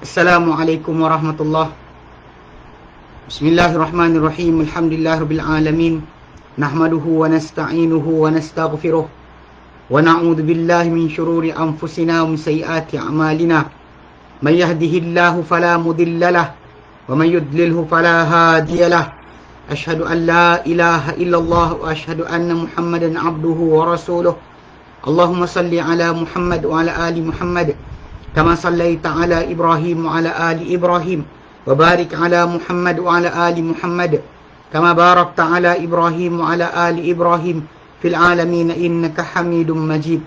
Assalamualaikum warahmatullahi. Bismillahirrahmanirrahim. Alhamdulillahirabbil alamin. Nahmaduhu wa nasta'inuhu wa nastaghfiruh. Wa na'udzu billahi min shururi anfusina wa min sayyiati a'malina. May yahdihillahu fala mudilla lahu wa may yudlilhu fala hadiya lahu. Ashhadu an la ilaha illallah wa ashhadu anna Muhammadan 'abduhu wa rasuluh. Allahumma salli ala Muhammad wa ala ali Muhammad kama sallaita ala Ibrahim wa ala ali Ibrahim wa barik ala Muhammad wa ala ali Muhammad kama barakta ala Ibrahim wa ala ali Ibrahim fil alamin innaka Hamidum Majid.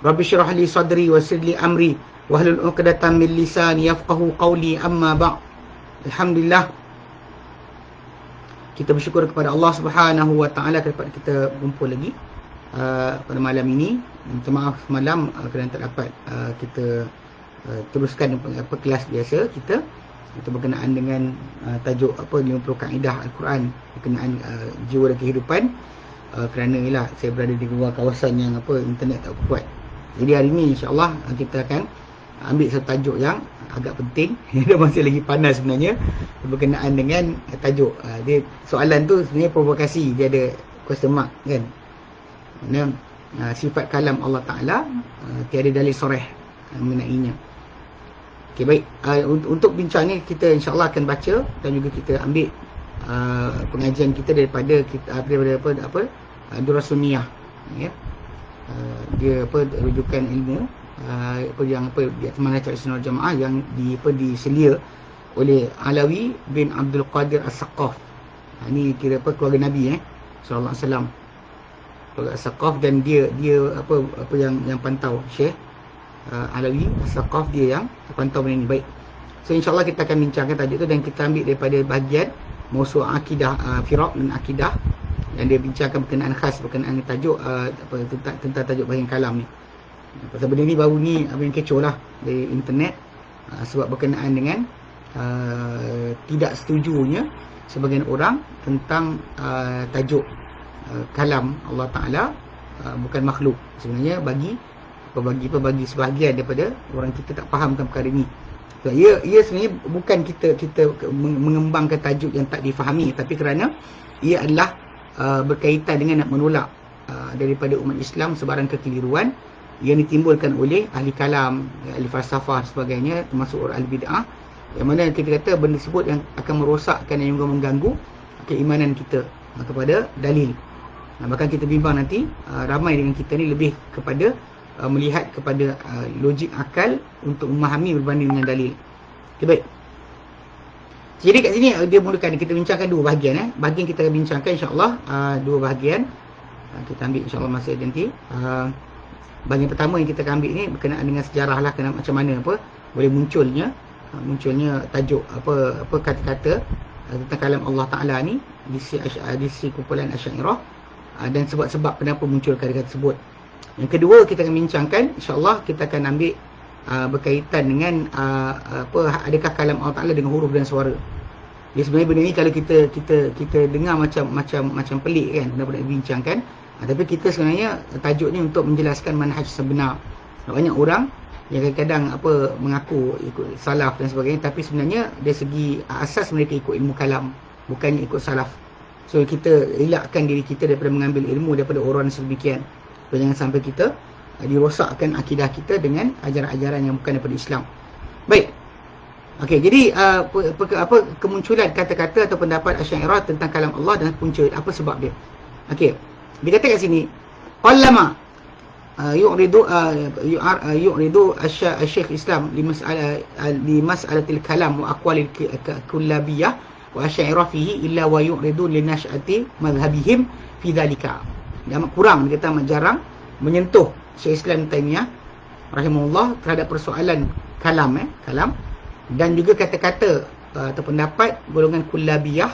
Rabbi shrah li sadri wa yassir li amri wahlul 'uqdatam min lisani yafqahu qawli, amma ba'd. Alhamdulillah, kita bersyukur kepada Allah Subhanahu wa taala kerana kita berkumpul lagi pada malam ini. Minta maaf semalam kerana tak dapat kita teruskan kelas biasa kita berkenaan dengan tajuk 50 kaedah Al-Quran berkenaan jiwa dan kehidupan, kerana ialah saya berada di luar kawasan yang internet tak kuat. Jadi hari ini insya-Allah kita akan ambil satu tajuk yang agak penting dan masih lagi panas sebenarnya, berkenaan dengan tajuk dia, soalan tu sebenarnya provokasi, dia ada question mark kan. Sifat kalam Allah Ta'ala tiada dalil soreh mengenainya. Okay, baik. Untuk bincang ni kita insyaAllah akan baca dan juga kita ambil pengajian kita daripada Durrus Sunniyah, ya. Dia rujukan ilmu yang di Semangat Sunnah Jamaah yang diselia oleh Alawi bin Abdul Qadir As-Saqqaf. Ini kira keluarga Nabi sallallahu alaihi wasallam. As-Saqqaf, dan dia yang pantau Syekh Alawi As-Saqqaf, dia yang pantau benda ni. Baik, so insyaAllah kita akan bincangkan tajuk tu dan kita ambil daripada bahagian Mawsu' Akidah Firaq dan Akidah, yang dia bincangkan berkenaan khas berkenaan tajuk tentang tajuk bahagian kalam ni. Pasal benda ni baru ni yang kecoh lah dari internet, sebab berkenaan dengan tidak setujunya sebagian orang tentang tajuk kalam Allah Ta'ala bukan makhluk. Sebenarnya bagi sebahagian daripada orang kita tak fahamkan perkara ni. So, ia sebenarnya bukan kita mengembangkan tajuk yang tak difahami, tapi kerana ia adalah berkaitan dengan nak menolak daripada umat Islam sebarang kekeliruan yang ditimbulkan oleh ahli kalam, ahli falsafah sebagainya, termasuk orang ahli bid'ah, yang mana kita kata benda tersebut yang akan merosakkan dan juga mengganggu keimanan kita kepada dalil. Bahkan kita bimbang nanti ramai dengan kita ni lebih kepada melihat kepada logik akal untuk memahami berbanding dengan dalil. Okay, baik. Jadi kat sini dia mulakan kita bincangkan dua bahagian. Bahagian kita akan bincangkan insya-Allah dua bahagian. Kita ambil insya-Allah masa nanti. Bahagian pertama yang kita akan ambil ni berkenaan dengan sejarah lah, kena macam mana apa boleh munculnya tajuk apa kata-kata tentang kalam Allah Ta'ala ni di sisi kumpulan Asy'ariyah, dan sebab-sebab kenapa muncul kata-kata tersebut. Yang kedua kita akan bincangkan, insya-Allah kita akan ambil berkaitan dengan adakah kalam Allah Ta'ala dengan huruf dan suara. Jadi sebenarnya benda ni kalau kita dengar macam pelik kan, benda-benda dibincangkan, tapi kita sebenarnya tajuk ni untuk menjelaskan manhaj sebenar. Banyak orang yang kadang-kadang mengaku ikut salaf dan sebagainya, tapi sebenarnya dari segi asas mereka ikut ilmu kalam, bukannya ikut salaf. So kita elakkan diri kita daripada mengambil ilmu daripada orang sedemikian. So, jangan sampai kita dirosakkan akidah kita dengan ajaran-ajaran yang bukan daripada Islam. Baik. Okey, jadi kemunculan kata-kata atau pendapat Asy'ariyah tentang kalam Allah dan punca apa sebab dia. Okey. Dikatakan kat sini, qallama yu'ridu Syekh Islam li mas'alatil kalam wa aqwalil kullabiyah wa Asy'ariyah fihi illa wa yu'ridu li nash'ati madhhabihim fi dhalika. Dan kurang, dia kata amat jarang menyentuh Syekh Islam Taimiyah rahimahullah terhadap persoalan kalam dan juga kata-kata atau pendapat golongan kullabiyah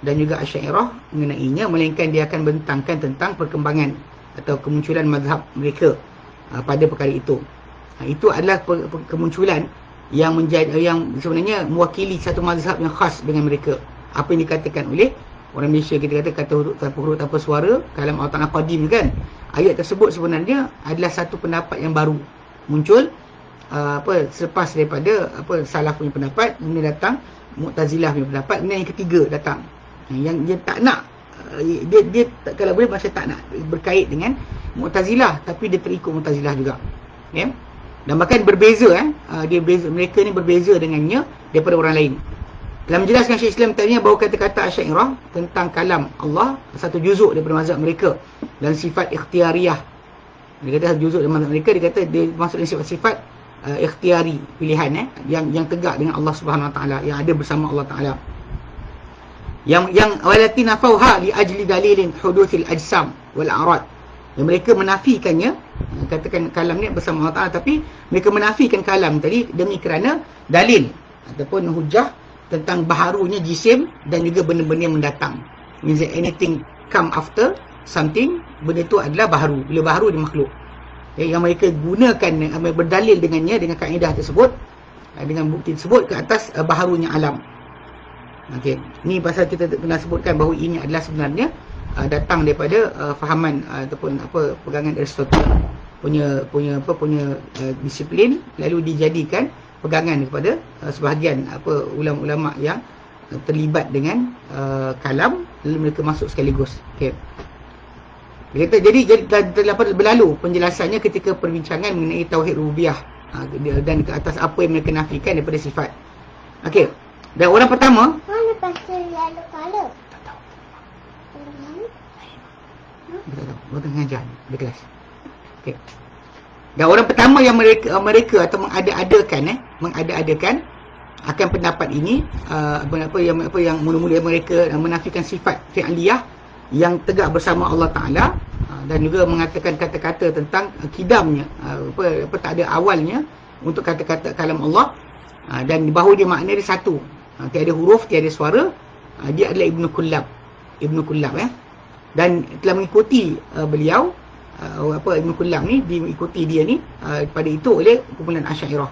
dan juga Asy'ariyah mengenainya, melainkan dia akan bentangkan tentang perkembangan atau kemunculan mazhab mereka pada perkara itu. Itu adalah kemunculan yang sebenarnya mewakili satu mazhab yang khas dengan mereka. Apa yang dikatakan oleh orang Malaysia, kita kata huruf tanpa suara, kalam Allah Ta'ala qadim kan. Ayat tersebut sebenarnya adalah satu pendapat yang baru muncul selepas daripada salaf punya pendapat, kemudian datang Mu'tazilah punya pendapat, kemudian yang ketiga datang yang dia tak nak dia kalau boleh macam tak nak berkait dengan Mu'tazilah, tapi dia terikut Mu'tazilah juga. Okay? Dan bahkan berbeza mereka ni berbeza dengannya daripada orang lain. Dalam menjelaskan Syekh Islam Taimiyah bahawa kata-kata Asy'ariyah tentang kalam Allah satu juzuk daripada mazhab mereka dan sifat ikhtiyariyah. Dia kata satu juzuk daripada mazhab mereka, dia kata dia maksud sifat-sifat ikhtiyari, pilihan yang tegak dengan Allah Subhanahu Wa Taala, yang ada bersama Allah Taala. Yang walati nafauha li ajli dalilin huduthil ajsam wal a'rad. Yang mereka menafikannya, katakan kalam ni bersama Allah Taala, tapi mereka menafikan kalam tadi demi kerana dalil ataupun hujah tentang baharunya jisim dan juga benda-benda yang mendatang. Means that anything come after something, benda itu adalah baharu. Bila baharu dia makhluk. Yang mereka gunakan, berdalil dengannya, dengan kaedah tersebut, dengan bukti tersebut ke atas baharunya alam. Okey, ni pasal kita pernah sebutkan bahawa ini adalah sebenarnya datang daripada fahaman ataupun pegangan Aristotle punya disiplin, lalu dijadikan pegangan kepada sebahagian ulama-ulama yang terlibat dengan kalam, lalu mereka masuk sekaligus. Okey. Dia kata jadi dapat berlalu penjelasannya ketika perbincangan mengenai tauhid rububiyah dan ke atas apa yang mereka nafikan daripada sifat. Okey. Dan orang pertama, mana pasal lalu kala? tak tahu. Orang tengah ngajar di kelas. Okey. Dan orang pertama yang mereka atau mengada-adakan akan pendapat ini, apa yang mula-mula mereka menafikan sifat fi'liyah yang tegak bersama Allah Ta'ala, dan juga mengatakan kata-kata tentang kidamnya, tak ada awalnya untuk kata-kata kalam Allah, dan bahawa dia makna dia satu, tiada huruf, tiada suara. Dia adalah Ibnu Kullab dan telah mengikuti beliau, Ibnu Kullab ni diikuti dia ni pada itu oleh kumpulan Asy'ariyah.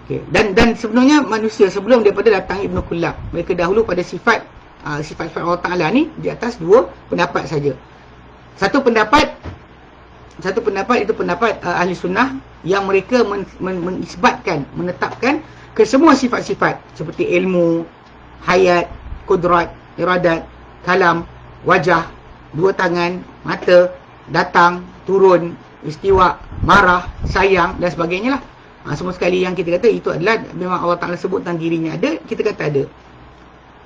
Okay. Dan sebenarnya manusia sebelum daripada datang Ibnu Kullab, mereka dahulu pada sifat Allah Ta'ala ni di atas dua pendapat saja. Satu pendapat itu pendapat ahli sunnah yang mereka mengisbatkan, menetapkan ke semua sifat-sifat seperti ilmu, hayat, kudrat, iradat, kalam, wajah, dua tangan, mata, datang, turun, istiwa, marah, sayang dan sebagainya lah. Semua sekali yang kita kata itu adalah memang Allah Ta'ala sebut tentang dirinya ada, kita kata ada,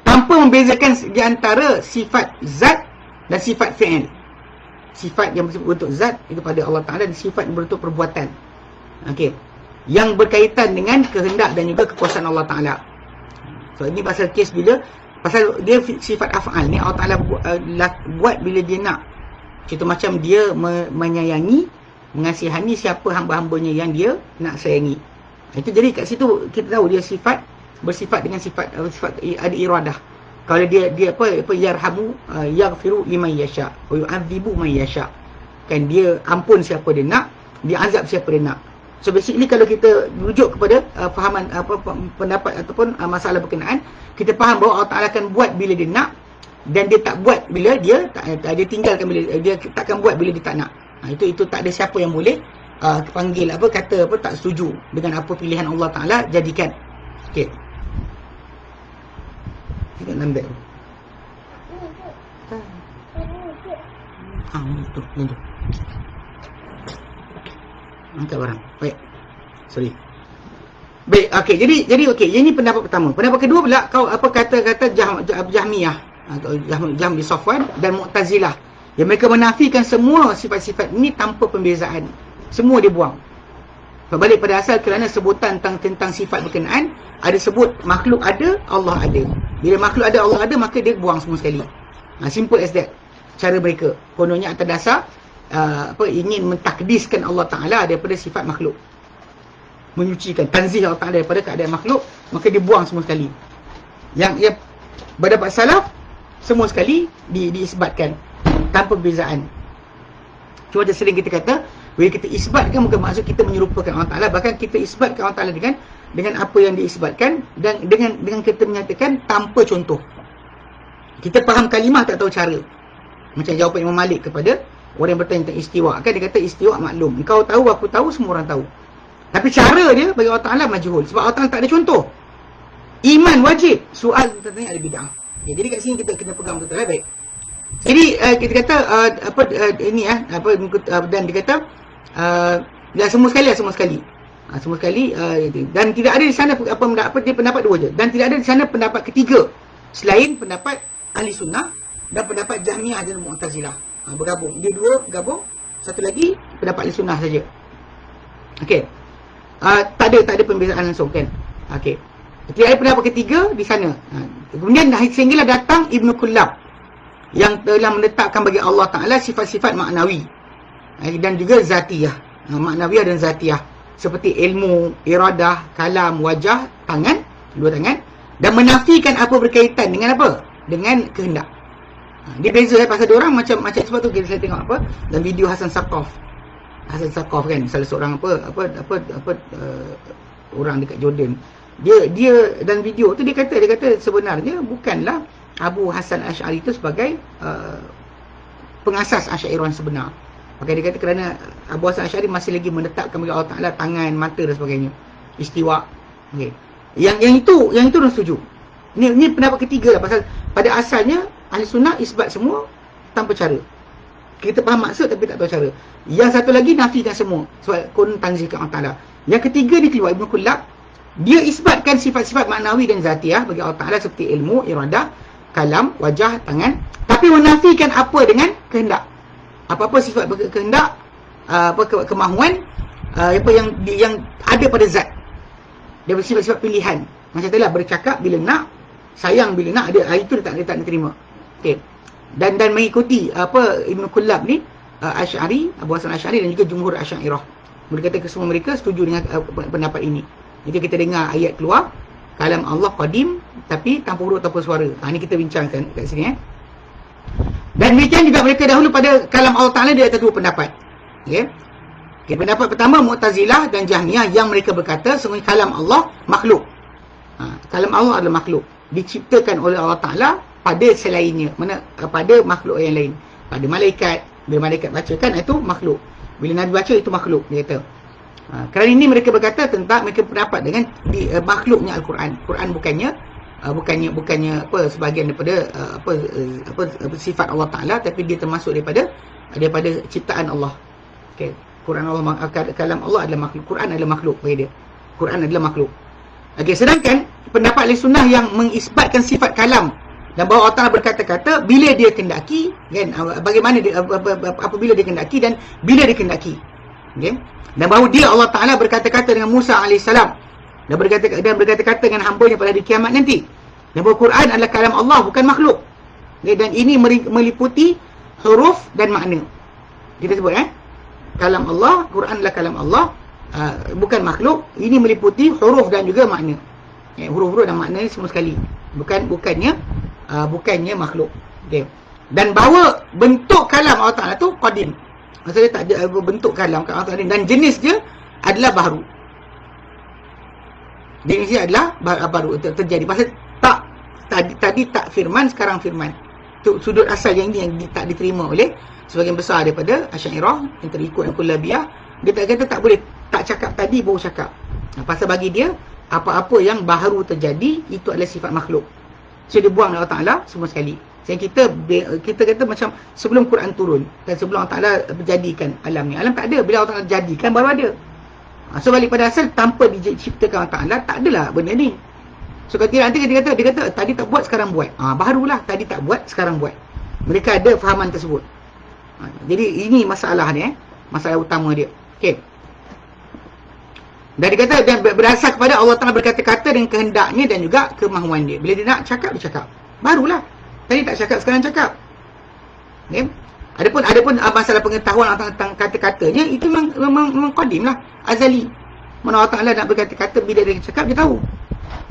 tanpa membezakan di antara sifat zat dan sifat fi'il. Sifat yang berbentuk zat itu pada Allah Ta'ala, dan sifat yang berbentuk perbuatan, okey, yang berkaitan dengan kehendak dan juga kekuasaan Allah Ta'ala. So ini pasal kes bila pasal dia sifat af'al ni Allah Ta'ala buat bila dia nak. Contoh macam dia menyayangi, mengasihani siapa hamba-hambanya yang dia nak sayangi. Itu jadi kat situ kita tahu dia bersifat dengan sifat ada iradah. Kalau dia apa yarhamu yaghfiru liman yasha wa yu'adzibu man yasha. Kan dia ampun siapa dia nak, dia azab siapa dia nak. So basically kalau kita rujuk kepada fahaman pendapat ataupun masalah berkenaan, kita faham bahawa Allah Taala akan buat bila dia nak dan dia tak buat bila dia tinggalkan, bila dia takkan buat bila dia tak nak. Itu tak ada siapa yang boleh panggil kata tak setuju dengan apa pilihan Allah Taala jadikan. Okey. Kita lambat. Itu. Angkat barang. Baik. Sorry. Baik, okey. Jadi okey, ini pendapat pertama. Pendapat kedua pula kata Jahmiyah atau Jahm bin Safwan dan Mu'tazilah. Yang mereka menafikan semua sifat-sifat ini tanpa pembezaan. Semua dibuang. Berbalik pada asal kerana sebutan tentang sifat berkenaan, ada sebut makhluk ada, Allah ada. Bila makhluk ada, Allah ada, maka dia buang semua sekali. Simple as that. Cara mereka. Kononnya atas dasar ingin mentakdiskan Allah Ta'ala daripada sifat makhluk. Menyucikan, tanzih Allah Ta'ala daripada keadaan makhluk, maka dia buang semua sekali. Yang berdapat salaf, semua sekali diisbatkan tanpa perbezaan. Cuma sering kita kata, bila kita isbatkan bukan maksud kita menyerupakan Allah Ta'ala, bahkan kita isbatkan Allah Ta'ala dengan apa yang diisbatkan dan dengan kita menyatakan tanpa contoh. Kita faham kalimah tak tahu cara. Macam jawapan Imam Malik kepada orang yang bertanya tentang istiwa. Kan dia kata istiwa maklum. Engkau tahu, aku tahu, semua orang tahu. Tapi cara dia bagi Allah Ta'ala majhul. Sebab Allah Ta'ala tak ada contoh. Iman wajib. Soal tentang ada bid'ah. Jadi kat sini kita kena pegang betul-betul. Baik. Jadi kita kata dan dia kata semua sekali. Dan tidak ada di sana pendapat dua je. Dan tidak ada di sana pendapat ketiga selain pendapat Ahli Sunnah dan pendapat Jahmiyah dan Mu'tazilah. Bergabung. Dia dua bergabung. Satu lagi pendapat Ahli Sunnah saja. Okey. Tak ada pembezaan langsung kan. Okey. Tidak ada pendapat ketiga di sana. Kemudian sehinggalah datang Ibn Kullab yang telah menetapkan bagi Allah Ta'ala sifat-sifat maknawi dan juga zatiyah. Maknawiyah dan zatiyah. Seperti ilmu, iradah, kalam, wajah, tangan, dua tangan. Dan menafikan apa berkaitan dengan apa? Dengan kehendak. Dia beza pasal dia orang macam sebab tu saya tengok dalam video Hasan Saqaf kan, salah seorang orang dekat Jordan. Dia dan video tu dia kata sebenarnya bukanlah Abu Hasan Asy'ari itu sebagai pengasas Asy'ariyah sebenar. Maka dia kata kerana Abu Hasan Asy'ari masih lagi menetapkan bagi Allah Ta'ala tangan, mata dan sebagainya. Istiwa. Okay. Yang itu orang setuju. Ini pendapat ketiga lah. Pasal pada asalnya Ahli Sunnah isbat semua tanpa cara. Kita faham maksud tapi tak tahu cara. Yang satu lagi nafikan semua. Sebab kun tanzihkan Allah Ta'ala. Yang ketiga ni keluar Ibn Kullab. Dia isbatkan sifat-sifat maknawi dan zatiyah bagi Allah Ta'ala seperti ilmu, iradah, kalam, wajah, tangan. Tapi menafikan apa dengan kehendak. Apa-apa sifat kehendak, kemahuan, apa yang ada pada zat. Dia bersifat-sifat pilihan. Macam itulah bercakap bila nak, sayang bila nak, itu dia tak terima. Okey. Dan mengikuti Ibn Kullab ni, Asy'ari, Abu Hasan Asy'ari dan juga jumhur Asy'ariyah. Mereka kata semua mereka setuju dengan pendapat ini. Jadi kita dengar ayat keluar, kalam Allah qadim tapi tanpa huruf tanpa suara. Ini kita bincangkan kat sini Dan demikian juga mereka dahulu pada kalam Allah Ta'ala dia ada dua pendapat. Okay, pendapat pertama Mu'tazilah dan Jahmiyah yang mereka berkata sungguh kalam Allah makhluk. Kalam Allah adalah makhluk. Diciptakan oleh Allah Ta'ala pada selainnya. Pada makhluk yang lain. Pada malaikat. Bila malaikat bacakan itu makhluk. Bila Nabi baca itu makhluk. Dia kata. Kerana ini mereka berkata tentang mereka berpendapat dengan makhluknya Al-Quran. Quran bukannya sebahagian daripada sifat Allah Ta'ala, tapi dia termasuk daripada ciptaan Allah. Okey, Quran Allah, kalam Allah adalah makhluk. Quran adalah makhluk bagi dia. Quran adalah makhluk. Okey, sedangkan pendapat Ahli Sunnah yang mengisbatkan sifat kalam dan bahawa Allah Ta'ala berkata-kata bila dia kendaki, kan, bagaimana dia, apabila dia kendaki dan bila dia kendaki. Okey. Dan bahawa dia Allah Ta'ala berkata-kata dengan Musa AS dan berkata-kata dengan hambanya pada hari kiamat nanti. Dan bahawa Quran adalah kalam Allah, bukan makhluk. Dan ini meliputi huruf dan makna. Kita sebut kalam Allah, Quran adalah kalam Allah, bukan makhluk. Ini meliputi huruf dan juga makna. Huruf-huruf dan makna ni semua sekali. Bukannya makhluk. Okey. Dan bahawa bentuk kalam Allah Ta'ala tu qadim. Maksudnya tak ada bentuk kalam Allah Ta'ala, dan jenis dia adalah baharu. Jenis dia adalah baru terjadi. Pasal tadi tak firman, sekarang firman. Itu sudut asal yang ini yang tak diterima oleh sebahagian besar daripada Asy'ariyah yang terikut Kullabiyah. Dia tak kata tak boleh, tak cakap tadi baru cakap. Pasal bagi dia, apa-apa yang baru terjadi itu adalah sifat makhluk. So dia buang Allah Ta'ala semua sekali. Jadi kita kata macam sebelum Quran turun dan sebelum Allah Ta'ala berjadikan alam ni. Alam tak ada, bila Allah Ta'ala jadikan baru ada. So balik pada asal, tanpa diciptakan Allah Ta'ala, tak adalah benda ni. So nanti dia kata tadi tak buat, sekarang buat. Barulah tadi tak buat, sekarang buat. Mereka ada fahaman tersebut. Jadi ini masalah ni, masalah utama dia. Okey. Dan dia kata, dan berasal kepada Allah Ta'ala berkata-kata dengan kehendaknya dan juga kemahuan dia. Bila dia nak cakap, dia cakap. Barulah. Tadi tak cakap, sekarang cakap. Okay. Adapun masalah pengetahuan tentang kata-katanya, itu memang qadim lah, azali. Mana Allah Ta'ala nak berkata-kata, bila dia cakap, dia tahu.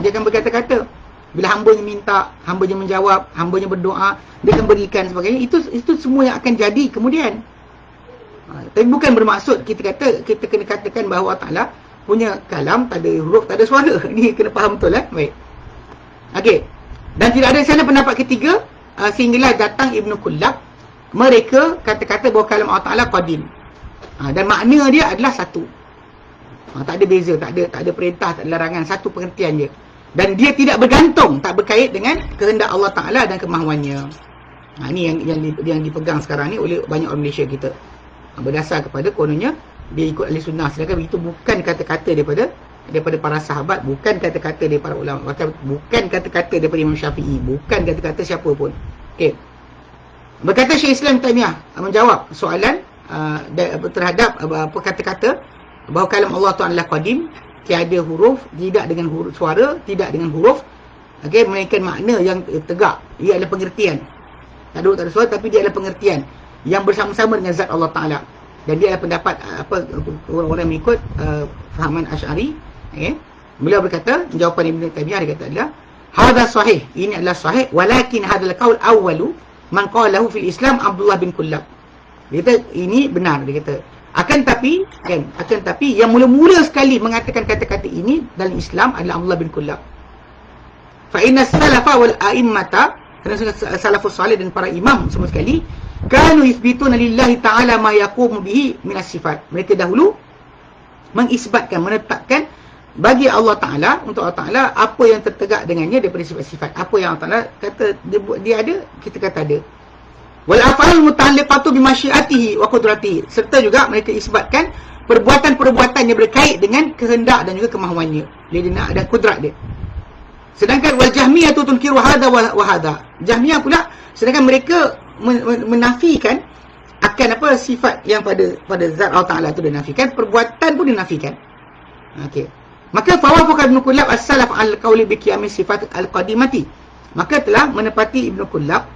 Dia akan berkata-kata. Bila hambanya minta, hambanya menjawab, hambanya berdoa, dia akan berikan sebagainya. Itu semua yang akan jadi kemudian. Tapi bukan bermaksud kita kena katakan bahawa Allah Ta'ala punya kalam, tak ada huruf, tak ada suara. Ini kena faham betul lah. Baik. Okey. Dan tidak ada sana pendapat ketiga, sehinggalah datang Ibn Kullab. Mereka kata-kata bahawa kalam Allah Ta'ala qadim. Dan makna dia adalah satu. Tak ada beza, tak ada perintah, tak ada larangan, satu pengertian je. Dan dia tidak bergantung, tak berkait dengan kehendak Allah Ta'ala dan kemahuannya. Ini yang dipegang sekarang ni oleh banyak orang Malaysia kita. Berdasar kepada kononnya dia ikut ahli sunnah, sedangkan itu bukan kata-kata daripada para sahabat, bukan kata-kata daripada para ulama, bukan kata-kata daripada Imam Syafi'i, bukan kata-kata siapa pun. Okey. Berkata Syekh Islam Taimiyah menjawab soalan terhadap apa kata-kata bahawa kalam Allah Ta'ala qadim, tiada huruf, tidak dengan huruf suara, tidak dengan huruf, okey, melainkan makna yang tegak. Ia adalah pengertian. Tak ada suara, tapi dia adalah pengertian yang bersama-sama dengan zat Allah Ta'ala. Dan dia adalah pendapat orang-orang mengikut fahaman Asy'ari. Okay. Beliau berkata, jawapan Ibn Taimiyah dia kata adalah hadha sahih, ini adalah sahih, walakin hadzal qaul awwalu man qalahu fil Islam Abdullah bin Kullab. Dia kata ini benar, dia kata. Akan tapi yang mula-mula sekali mengatakan kata-kata ini dalam Islam adalah Abdullah bin Kullab. Fa inna salafa wal a'immata, kerana salafus salih dan para imam semua sekali, kanu yuthbituna lillahi ta'ala ma yaqumu bihi minas sifat. Mereka dahulu mengisbatkan, menetapkan bagi Allah Ta'ala, untuk Allah Ta'ala, apa yang tertegak dengannya daripada sifat-sifat. Apa yang Allah Ta'ala kata dia ada, kita kata ada. Wal af'al muta'alliqatu bi masyiatihi wa qudratihi. Serta juga mereka isbatkan perbuatan-perbuatan yang berkait dengan kehendak dan juga kemahuannya. Dia nak ada kudrat dia. Sedangkan wal jahmiyah tu tunkiru hadha wa hadha. Jahmiyah pula, sedangkan mereka menafikan akan apa sifat yang pada zat Allah Ta'ala tu dinafikan, perbuatan pun dinafikan. Okey. Maka fawafaqa Ibn Kullab as-salaf al-qawli bi qiyami sifat al-qadimati. Maka telah menepati Ibn Kullab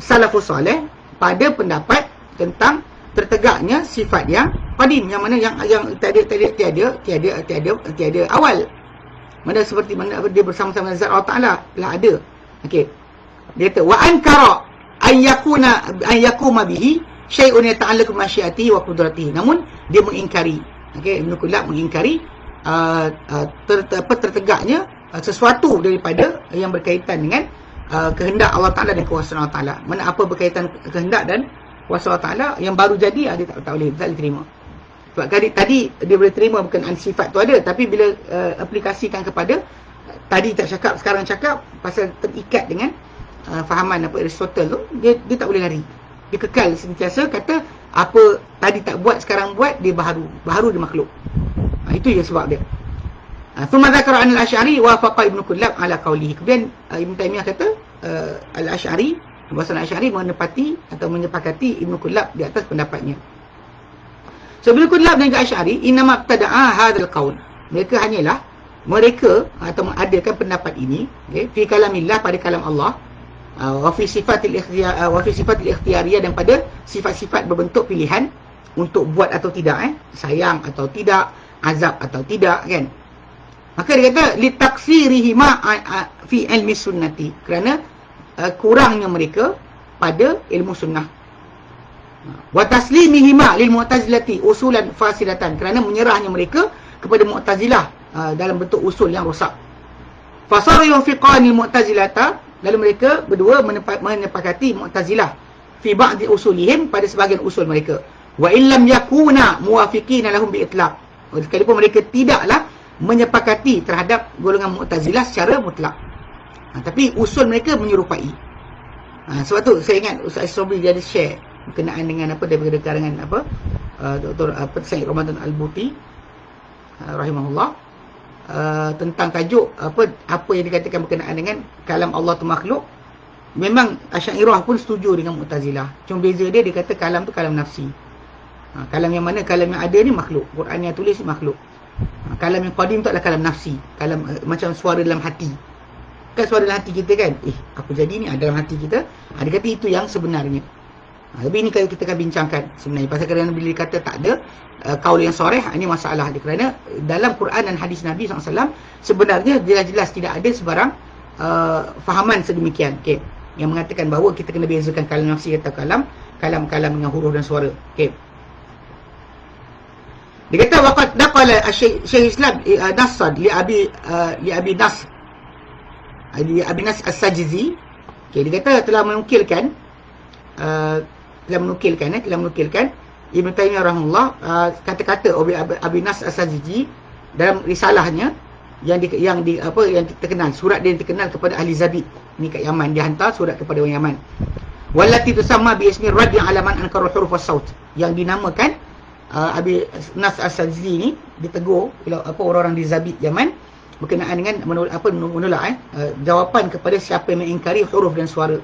salafus salih pada pendapat tentang tertegaknya sifat yang qadim, yang mana yang tiada awal. Mana seperti mana dia bersama-sama dengan zat Allah Ta'ala telah ada. Okey. Dia kata wa ankara an yakuma bihi syai'un yata'allaqu bi masyiatihi wa qudratihi. Namun dia mengingkari. Okey, Ibn Kullab mengingkari tertegaknya sesuatu daripada yang berkaitan dengan kehendak Allah Ta'ala dan kuasa Allah Ta'ala. Mana apa berkaitan kehendak dan kuasa Allah Ta'ala yang baru jadi, dia tak boleh terima. Sebab tadi dia boleh terima bukan sifat tu ada, tapi bila aplikasikan kepada tadi tak cakap, sekarang cakap, pasal terikat dengan fahaman apa Aristotle tu, dia tak boleh lari. Dia kekal sentiasa kata apa tadi tak buat, sekarang buat, dia baharu dia makhluk. Itu je sebab dia. Thumma dzakara an al-Asy'ari wa faqa Ibn Kullab ala qawlihi. Kemudian Ibn Taimiyah kata al-Asy'ari, bahasa Asy'ari menepati atau menyepakati Ibn Kullab di atas pendapatnya. So Ibn Kullab dan Asy'ari innama ibtada'a hadzal qaul. Mereka hanyalah atau mengadakan pendapat ini, okey, fi kalamillah, pada kalam Allah, wa fi sifatil ikhtiyariyah, dan pada sifat-sifat berbentuk pilihan, untuk buat atau tidak, sayang atau tidak, azab atau tidak, kan. Maka dia kata litaksirihima fi ilmi sunnati, kerana kurangnya mereka pada ilmu sunnah. Wa taslimihima lil mu'tazilati usulan fasidatan, kerana menyerahnya mereka kepada mu'tazilah dalam bentuk usul yang rosak. Fasara yufiqani mu'tazilata, lalu mereka berdua menepakati mu'tazilah fi ba'di usulihim, pada sebahagian usul mereka. Wa illam yakuna muwafiqina lahum bi itlaq, sekalipun mereka tidaklah menyepakati terhadap golongan mu'tazilah secara mutlak, tapi usul mereka menyerupai. Sebab tu saya ingat Ustaz Sobri dia ada share berkenaan dengan apa daripada karangan Dr. Said Ramadan Al-Buti rahimahullah, tentang tajuk apa yang dikatakan berkenaan dengan kalam Allah tu makhluk. Memang Asy'ariyah pun setuju dengan Mu'tazilah, cuma beza dia kata kalam tu kalam nafsi. Kalam yang mana? Kalam yang ada ni makhluk, Quran yang tulis ni makhluk. Kalam yang qadim tu adalah kalam nafsi, kalam macam suara dalam hati. Kan suara dalam hati kita kan, apa jadi ni dalam hati kita. Dia kata itu yang sebenarnya. Tapi ini kalau kita akan bincangkan sebenarnya, pasal kerana bila dia kata tak ada kaul yang soreh, ini masalah dia, kerana dalam Quran dan hadis Nabi SAW sebenarnya jelas-jelas tidak ada sebarang fahaman sedemikian, okay, yang mengatakan bahawa kita kena bezakan kalam nafsi atau kalam dengan huruf dan suara, okay. Dia kata waqad naqala Syekh Islam Nasr li Abi Nasr As-Sajzi, okay, dia kata telah menukilkan Ibn Taymiyah rahimahullah kata-kata Abi Nasr As-Sajzi dalam risalahnya yang terkenal, surat dia yang terkenal kepada ahli Zabid ni kat Yaman. Dia hantar surat kepada orang Yaman, wallati tusamma bi ismi raddi ala man ankara huruf was-saut, yang dinamakan Abi Nasr As-Sajzi ni ditegur orang-orang di Zabid Yaman berkenaan dengan menolak jawapan kepada siapa yang mengingkari huruf dan suara.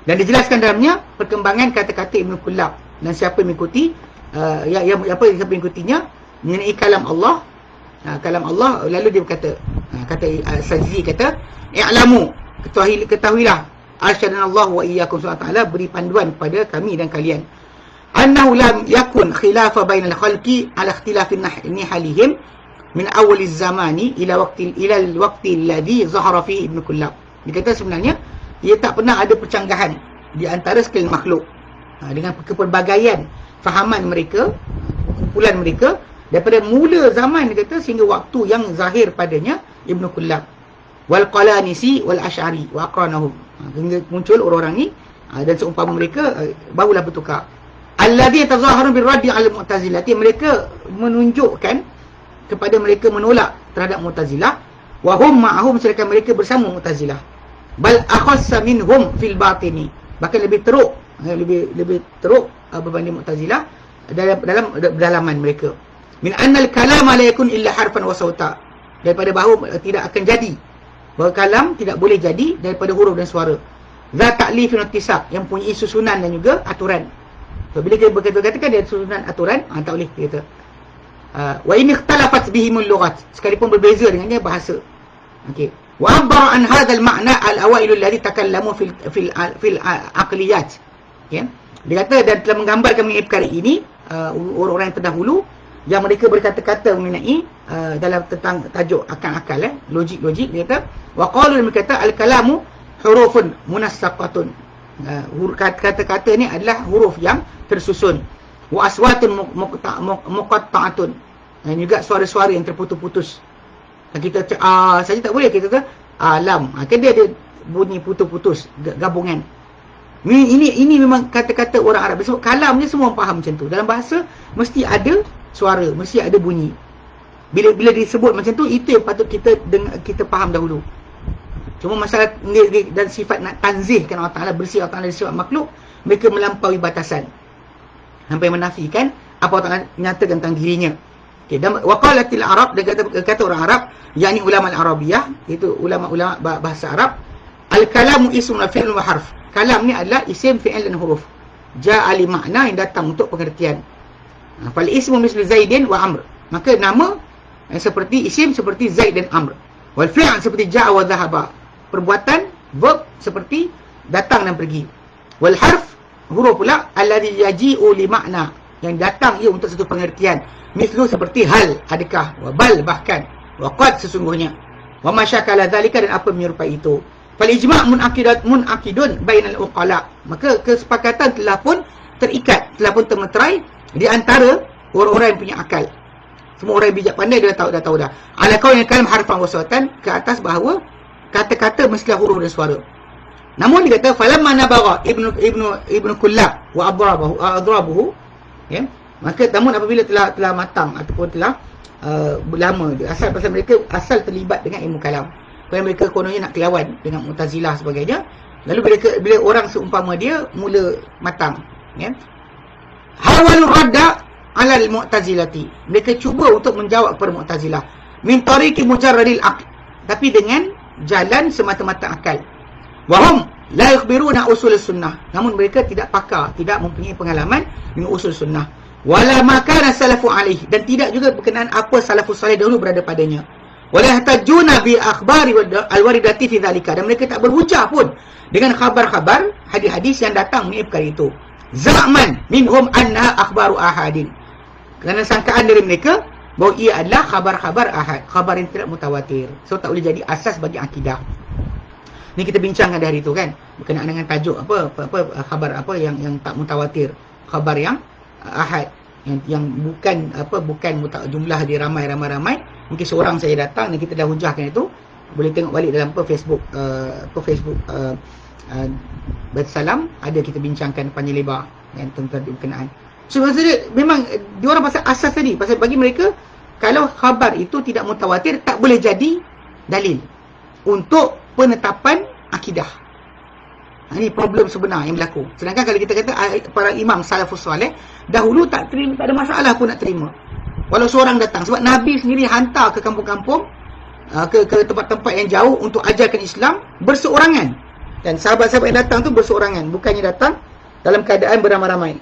Dan dijelaskan dalamnya perkembangan kata-kata Ibn Kullab dan siapa yang mengikuti siapa yang mengikutinya mengenai kalam Allah. Kalam Allah, lalu dia berkata, Sajzi kata, i'lamu, ketahuilah, arsyadana Allah wa iyyakum subhanahu beri panduan kepada kami dan kalian, annahu lam yakun khilafa bainal khalqi ala ikhtilafin nihalihim min awaliz zamani ila al-waqti alladhi zahara fihi Ibn Kullab. Dia kata sebenarnya ia tak pernah ada percanggahan di antara sekalian makhluk dengan kepelbagaian fahaman mereka, kumpulan mereka, daripada mula zaman, dia kata, sehingga waktu yang zahir padanya Ibn Kullab wal Qalanisi wal Asy'ari wa aqranahum, hingga muncul orang-orang ni dan seumpama mereka barulah bertukar. Alladhi tazaharu bir raddi al mu'tazilah, mereka menunjukkan kepada mereka menolak terhadap Mu'tazilah, wa hum ma'hum, sedangkan mereka bersama Mu'tazilah, bal akhassa minhum fil batini, bahkan lebih teruk berbanding Mu'tazilah dalam dalaman mereka. Min annal kalam la yakun illa harfan wa sauta, daripada bahawa tidak akan jadi, bahawa kalam tidak boleh jadi daripada huruf dan suara. Za ta'lifin wa ittisaq, yang punya susunan dan juga aturan. So, bila kita berkata-kata dia susunan aturan, tak boleh kita. Wa in ikhtalafat bihimul lughat, sekalipun berbeza dengannya bahasa. Okey. Wa abbara an hadzal ma'na al-awailul ladzi takallamu fil aqliyat. Ya. Dia kata, dan telah menggambarkan mengenai perkara ini orang-orang yang terdahulu, yang mereka berkata-kata mengenai dalam tentang tajuk akal-akal, logik. Dia kata, wa qalu, mereka kata, al-kalamu hurufun munassaqatun, kata-kata ni adalah huruf yang tersusun, wa aswatun muqatta'atun, dan juga suara-suara yang terputus-putus. Kita saja tak boleh, kita kata alam, kan dia ada bunyi putus-putus, gabungan. Ini memang kata-kata orang Arab. Sebab kalam ni semua faham macam tu. Dalam bahasa mesti ada suara, mesti ada bunyi. Bila disebut macam tu, itu yang patut kita faham dahulu. Cuma masalah dan sifat nak tanzihkan Allah Ta'ala, bersih Allah Ta'ala dari sifat makhluk, mereka melampaui batasan sampai menafikan apa Allah Ta'ala nyatakan tentang dirinya. Okay, dan waqalatil Arab, dia kata orang Arab, yakni ulama al-Arabiyah, itu ulama-ulama bahasa Arab, al-kalamu ismun wa fi'lun wa harf. Kalam ni adalah isim, fi'il dan huruf. Ja'a li makna, yang datang untuk pengertian. Fal ismu mislu Zaidin wa Amr, maka nama seperti isim, seperti Zaid dan Amr. Wal fi'l seperti ja'a wa dhahaba, perbuatan, verb, seperti datang dan pergi. Wal harf, huruf pula, alladhi yaji'u li makna, yang datang ia untuk satu pengertian. Mislu seperti hal, adakah, wa bal bahkan, wa qad sesungguhnya, wa masyakala dzalika dan apa menyerupai itu. Fal ijma' munaqidun bainal uqala. Maka kesepakatan telah pun terikat, telah pun termeterai di antara orang-orang yang punya akal. Semua orang yang bijak pandai dia dah tahu dah. Ala qaulil kalam harfan wa sawtan, ke atas bahawa kata-kata mestilah huruf dan suara. Namun dia kata falamma nabagha ibnu kullab wa adrabuhu, ya, maka namun apabila telah matang ataupun telah lama asal pasal mereka asal terlibat dengan ilmu kalam, kerana mereka kononnya nak kelawan dengan Mu'tazilah sebagainya, lalu bila orang seumpama dia mula matang, ya, hawalu radda ala al-mu'tazilati, mereka cuba untuk menjawab kepada Mu'tazilah min tariqi mujarradil aql, tapi dengan jalan semata-mata akal. Wahum la yukhbiruna usul sunnah, namun mereka tidak pakar, tidak mempunyai pengalaman dengan usul sunnah. Wala makana salafu alaih, dan tidak juga berkenaan apa salafus salih dahulu berada padanya. Wala yahtajuna bi akhbari al-waridati fi dhalika, dan mereka tak berhujah pun dengan khabar-khabar hadis-hadis yang datang mengenai perkara itu. Za'man minhum annaha akhbaru ahadin, kerana sangkaan dari mereka bahawa ia adalah khabar-khabar ahad, khabar yang tidak mutawatir. So tak boleh jadi asas bagi akidah. Ni kita bincangkan dari itu kan, berkenaan dengan tajuk apa khabar apa yang tak mutawatir, khabar yang ahad, yang bukan jumlah dia ramai. Mungkin seorang saya datang dan kita dah hujahkan itu, boleh tengok balik dalam Facebook Bersalam, ada kita bincangkan panjang lebar yang tentang berkenaan. So maksudnya memang diorang pasal asas tadi, pasal bagi mereka kalau khabar itu tidak mutawatir tak boleh jadi dalil untuk penetapan akidah. Ini problem sebenar yang berlaku. Sedangkan kalau kita kata para imam salafus soleh dahulu tak ada masalah pun nak terima walau seorang datang, sebab Nabi sendiri hantar ke kampung-kampung, ke tempat-tempat yang jauh untuk ajarkan Islam berseorangan, dan sahabat-sahabat yang datang tu berseorangan, bukannya datang dalam keadaan beramai-ramai.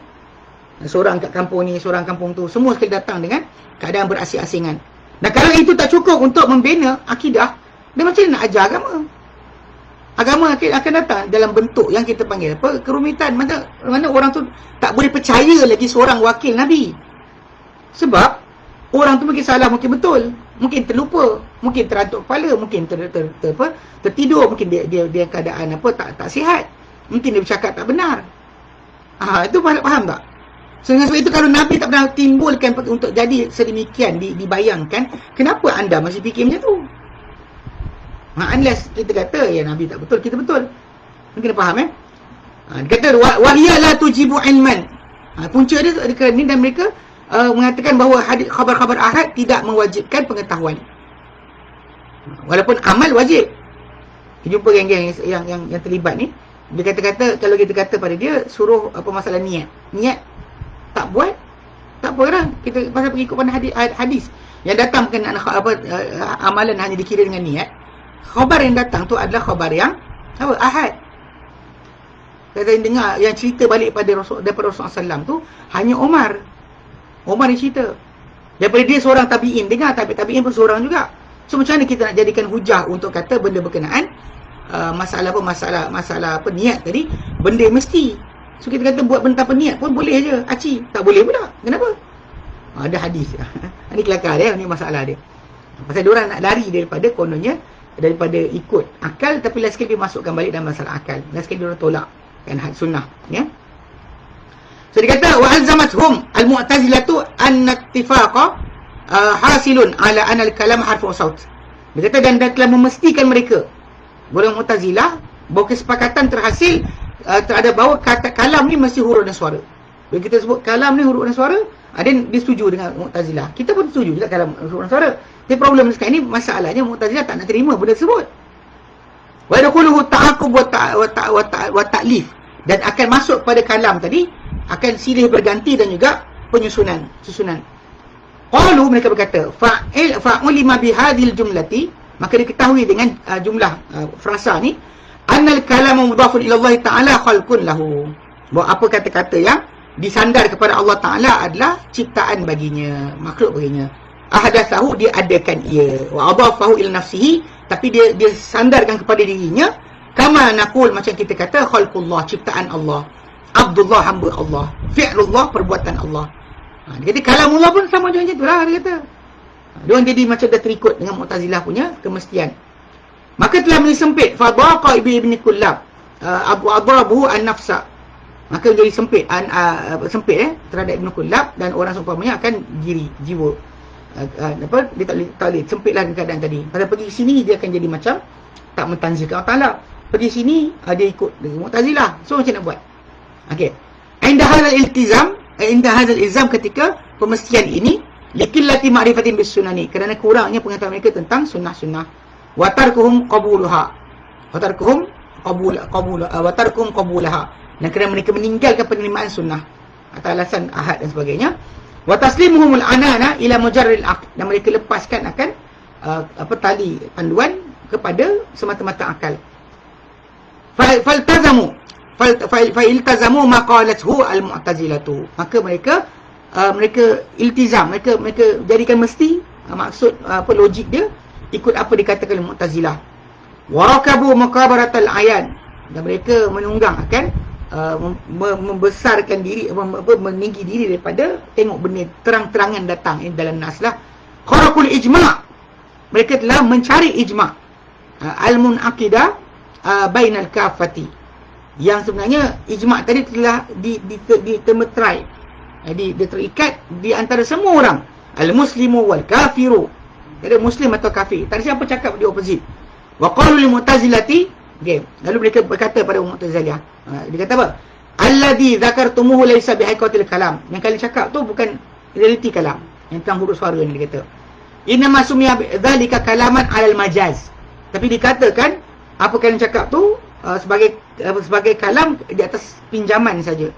Seorang kat kampung ni, seorang kampung tu, semua sekali datang dengan keadaan berasing-asingan. Dan kalau itu tak cukup untuk membina akidah, dia macam mana nak ajar agama? Agama akan datang dalam bentuk yang kita panggil apa? Kerumitan. Mana orang tu tak boleh percaya lagi seorang wakil Nabi. Sebab orang tu mungkin salah, mungkin betul, mungkin terlupa, mungkin terantuk kepala, mungkin tertidur, mungkin dia keadaan apa tak sihat, mungkin dia bercakap tak benar. Itu faham tak? So, sebab itu kalau Nabi tak pernah timbulkan untuk jadi sedemikian dibayangkan, kenapa anda masih fikir macam tu? Unless kita kata ya Nabi tak betul, kita betul. Mungkin faham dia kata wahiyya la tujibu ilman. Punca dia ni, dan mereka mengatakan bahawa khabar-khabar ahad tidak mewajibkan pengetahuan. Walaupun amal wajib. Kita jumpa geng-geng yang terlibat ni, dia kata kalau kita kata pada dia suruh apa masalah niat tak buat, tak apa orang kita pasal pergi ikut pada hadis yang datang berkenaan amalan hanya dikira dengan niat. Khabar yang datang tu adalah khabar yang ahad. Kita dengar yang cerita balik daripada Rasulullah SAW tu hanya Umar yang cerita. Daripada dia seorang tabi'in, dengar tabi'in pun seorang juga. So macam mana kita nak jadikan hujah untuk kata benda berkenaan masalah niat tadi, benda mesti. So kita kata buat benda tanpa niat pun boleh je, aci. Tak boleh pula. Kenapa? Ada hadis. Ini kelakar dia, ini masalah dia. Pasal diorang nak lari daripada ikut akal, tapi last sekali dia masukkan balik dalam masalah akal. Last sekali diorang tolak kan sunnah, ya. So dia kata wa alzamathum al-mu'tazilatu an-ittifaqa hasilun ala anna al-kalam harfu wa saut. Dia kata dan telah memastikan mereka golongan Mu'tazilah bahawa kesepakatan terhasil terhadap bahawa kata kalam ni mesti huruf dan suara. Bila kita sebut kalam ni huruf dan suara, ada dia setuju dengan Mu'tazilah. Kita pun setuju juga kalam huruf dan suara. Tapi problem sekarang ni masalahnya Mu'tazilah tak nak terima benda tersebut. Wa yadkhuluhu ta'aqub wa ta'lif, dan akan masuk pada kalam tadi akan silih berganti dan juga susunan. Qalu, mereka berkata fa'ulima bihadhil jumlati, maka diketahui dengan jumlah frasa ni annal kalamu mudhafun ila Allah Ta'ala khalqun lahu, bahawa apa kata-kata yang disandar kepada Allah Ta'ala adalah ciptaan baginya, makhluk baginya. Ahdatsahu, dia adakan ia, wa adhafahu ila nafsihi, tapi dia sandarkan kepada dirinya, kama naqul, macam kita kata khalqullah, ciptaan Allah, abdullah, hamba Allah, fi'lullah, perbuatan Allah. Dia kata kalamullah pun sama juga macam itulah, dia kata. Dia orang jadi macam dah terikut dengan Mu'tazilah punya kemestian. Maka telah menyempit fadaqa ibn Kullab Abu Adrabu an-nafsa. Maka menjadi sempit sempit terhadap Ibn Kullab dan orang seumpamanya akan jiwa. Dia tak boleh sempitlah keadaan tadi. Pada pergi sini dia akan jadi macam tak mentanzihkan Allah Ta'ala. Pergi sini dia ikut Mu'tazilah. So macam nak buat? Okey. Inda hadzal ilzam ketika pemestian ini likillati ma'rifatin bis sunani, kerana kurangnya pengetahuan mereka tentang sunnah-sunnah. Wa tarkuhum qabulaha. Dan kerana mereka meninggalkan penerimaan sunnah atas alasan ahad dan sebagainya. Wa taslimuhumul anana ila mujarril aql, dan mereka lepaskan akan tali panduan kepada semata-mata akal. Faltazamu maqalathu al-mu'tazilatu. Maka mereka iltizam, mereka jadikan mesti maksud logik dia ikut apa dikatakan oleh Mu'tazilah. Warakabu maqabaratal ayan, dan mereka menunggang akan membesarkan diri, meninggi diri daripada tengok benda terang-terangan datang. Ini dalam nas lah. Kharakul ijma', mereka telah mencari ijma' al-munaqidah bainal kafati, yang sebenarnya ijma' tadi telah ditemetrai, dia terikat di antara semua orang, al-muslimu wal kafiru, ada muslim atau kafir, tak ada siapa cakap di opposite. Wa qalu lil mu'tazilati, okay. Lalu mereka berkata pada Mu'tazilah, dia kata apa? Alladhi dzakartumuhu laysa bihaqiqatil kalam, yang kalian cakap tu bukan realiti kalam, yang tentang huruf suara ni. Dia kata inna masumia dzalika kalaman alal majaz, tapi dikatakan apa kalian cakap tu sebagai kalam di atas pinjaman saja.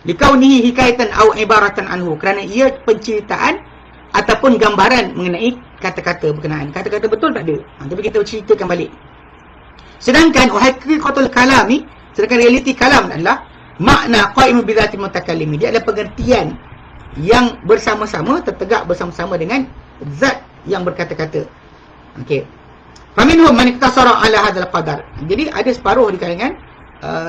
Likaunihi hikayatan au ibaratan anhu, kerana ia penceritaan ataupun gambaran mengenai kata-kata berkenaan. Kata-kata betul tak ada, tapi kita ceritakan balik. Sedangkan haqiqatul kalami, sedangkan realiti kalam adalah makna qaimu bi dzati mutakallimi, dia adalah pengertian yang bersama-sama, tertegak bersama-sama dengan zat yang berkata-kata. Okey. Faminhum man iktasara ala hadzal qadar. Jadi ada separuh di kalangan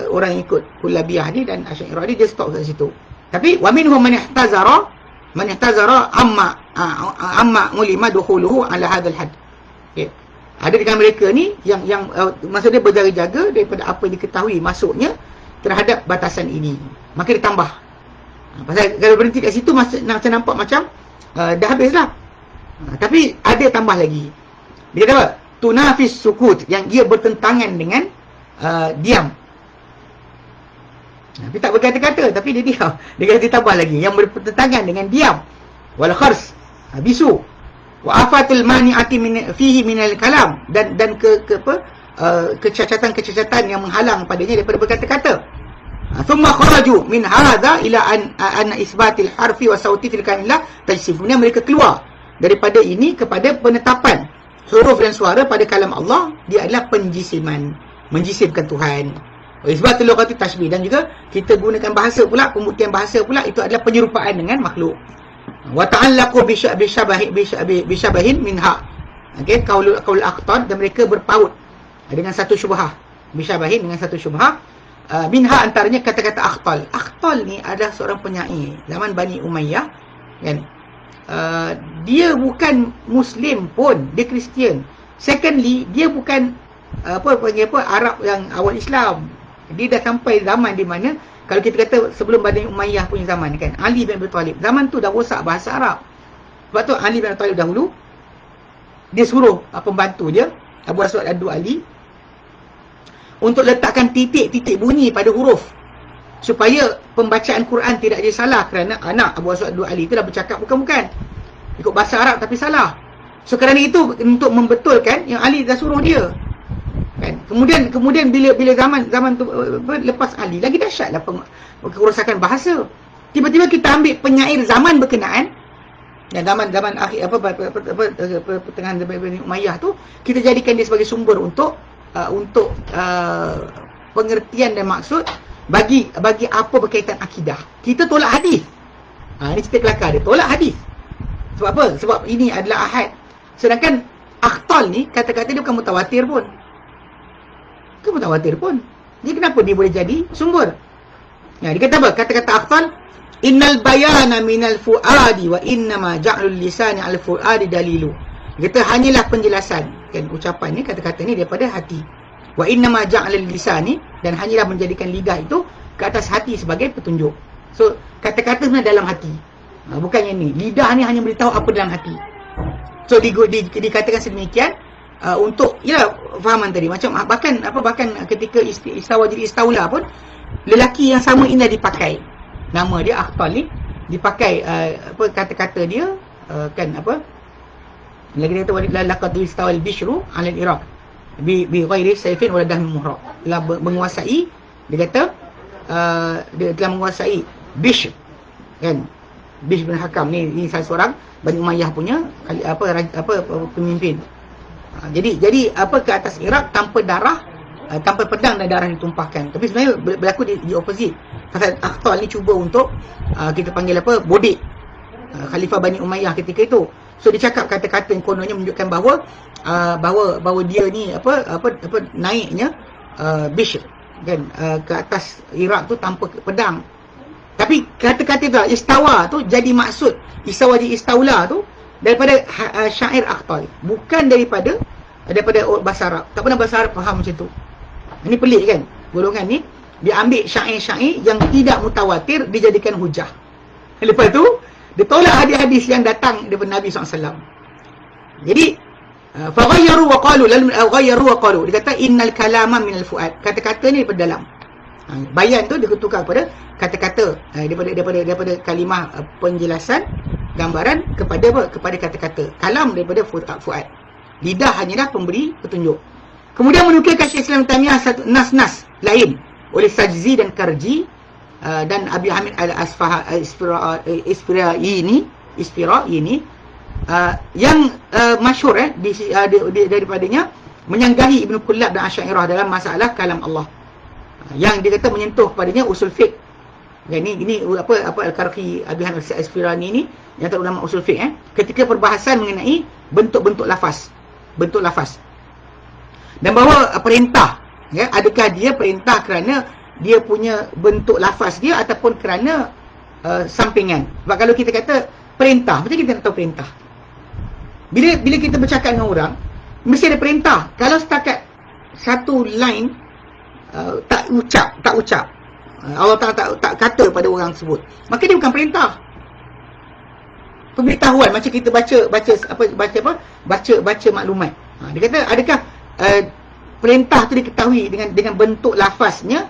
orang yang ikut Kullabiyah ni dan Asy'ariyah ni, dia stop kat situ. Tapi wa minhum man ihtazara amma mulima dukhuluhu ala hadzal had. Okey. Ada di kalangan mereka ni yang maksud dia berjaga-jaga daripada apa yang diketahui masuknya terhadap batasan ini. Maka dia tambah. Pasal kalau berhenti kat situ macam nampak macam dah habislah. Tapi ada tambah lagi. Dia kata apa? Tunafis sukut, yang dia bertentangan dengan diam. Tapi tak berkata-kata, tapi dia diam. Dia kata dia tambah lagi, yang bertentangan dengan diam. Wal khars, bisu. Wa afatul mani'ati fihi minal kalam, dan kecacatan yang menghalang padanya daripada berkata-kata. Thumma kharaju min hadha ila an isbatil harfi wa sauti fil kalamillah tajsifuna, mereka keluar daripada ini kepada penetapan huruf dan suara pada kalam Allah, dia adalah penjisiman, menjisimkan Tuhan. Wa isbatul lughati tashbih, dan juga kita gunakan bahasa pula, pembuktian bahasa pula itu adalah penyerupaan dengan makhluk. Wa ta'allaqu bisyabahin minha. Okey, qaul aqtad, dan mereka berpaut dengan satu syubhah. Bisyabahin, dengan satu syubhah. Minha antaranya kata-kata akhtal. Akhtal ni adalah seorang penyair zaman Bani Umayyah, kan? Dia bukan Muslim pun, dia Kristian. Secondly, dia bukan Arab yang awal Islam. Dia dah sampai zaman di mana, kalau kita kata sebelum Bani Umayyah punya zaman, kan, Ali bin Abi Thalib, zaman tu dah rosak bahasa Arab. Sebab tu Ali bin Abi Thalib dahulu dia suruh pembantu dia, Abu Aswad Ad-Du'ali, untuk letakkan titik-titik bunyi pada huruf, supaya pembacaan Quran tidak jadi salah, kerana anak Abu Aswad Ad-Du'ali tu dah bercakap bukan-bukan, ikut bahasa Arab tapi salah. So kerana itu, untuk membetulkan yang Ali dah suruh dia, kan. Kemudian bila zaman tu lepas Ali, lagi dahsyatlah kerosakan bahasa. Tiba-tiba kita ambil penyair zaman berkenaan, dan zaman akhir pertengahan Bani Umayyah tu, kita jadikan dia sebagai sumber untuk pengertian dan maksud bagi apa berkaitan akidah. Kita tolak hadis. Ini cerita kelakar, dia tolak hadis. Sebab apa? Sebab ini adalah ahad. Sedangkan akhtal ni, kata-kata dia bukan mutawatir pun. Jadi kenapa dia boleh jadi sumber? Dia kata apa? Kata-kata akhtal Innal bayana minal fuadi wa innama ja'lul lisani 'al fuadi dalilu. Kata hanyalah penjelasan, kan, ucapan ni, kata-kata ni daripada hati. Wa innama ja'lul lisani, dan hanyalah menjadikan lidah itu ke atas hati sebagai petunjuk. So kata-kata sebenarnya dalam hati. Bukan yang ni. Lidah ni hanya beritahu apa dalam hati. So dikatakan sedemikian untuk, ya, fahaman tadi macam bahkan ketika istawa jadi istaula pun, lelaki yang sama ini dipakai nama dia Akhtal ni, dipakai kata-kata dia, kan, lagi dia kata laqad istawal bishru 'ala al-iraq bi ghairi sayfin wala dahmin muhraq. Telah menguasai, dia kata dia telah menguasai Bishr, kan, Bishr bin Hakam ni salah seorang Bani Umayyah punya pemimpin. Jadi ke atas Iraq tanpa darah, tanpa pedang dan darah ditumpahkan. Tapi sebenarnya berlaku di opposite. Pasal Akhtal ni cuba untuk kita panggil bodek Khalifah Bani Umayyah ketika itu. So dia cakap kata-kata yang kononnya menunjukkan bahawa dia ni naiknya Bishr, kan, ke atas Iraq tu tanpa pedang. Tapi kata-kata tu istawa tu jadi maksud, istawa jadi istaula tu daripada syair Akhtal, bukan daripada bahasa Arab. Tak pernah bahasa Arab faham macam tu. Ini pelik, kan? Golongan ni dia ambil syair-syair yang tidak mutawatir dijadikan hujah. Lepas tu dia tolak hadis-hadis yang datang daripada Nabi SAW. Jadi faghayyaru wa qalu, lalu ghayyaru wa qalu, dia kata innal kalama minal fuad. Kata-kata ni daripada dalam. Bayan tu dia tukar kepada kata-kata, daripada kalimah penjelasan, gambaran kepada kata-kata. Kalam daripada fuad. Lidah hanyalah pemberi petunjuk. Kemudian menukilkan Syekh Islam Taimiyah satu nas-nas lain oleh Sajzi dan Karji dan Abi Hamid al-Isfiraini yang masyhur daripadanya menyanggahi Ibnu Kullab dan Asy'ariyah dalam masalah kalam Allah, yang dia kata menyentuh kepadanya usul fiqh. Ini Al-Karhi, Abi Hamid al-Isfirani ni yang terulama usul fiqh, ketika perbahasan mengenai bentuk-bentuk lafaz, dan bahawa perintah, ya, adakah dia perintah kerana dia punya bentuk lafaz dia ataupun kerana sampingan. Sebab kalau kita kata perintah, macam kita nak tahu perintah? Bila kita bercakap dengan orang, mesti ada perintah. Kalau setakat satu line tak ucap, Allah Ta'ala tak kata pada orang tersebut, maka dia bukan perintah. Pemberitahuan, macam kita baca maklumat. Dia kata adakah perintah tu diketahui dengan bentuk lafaznya,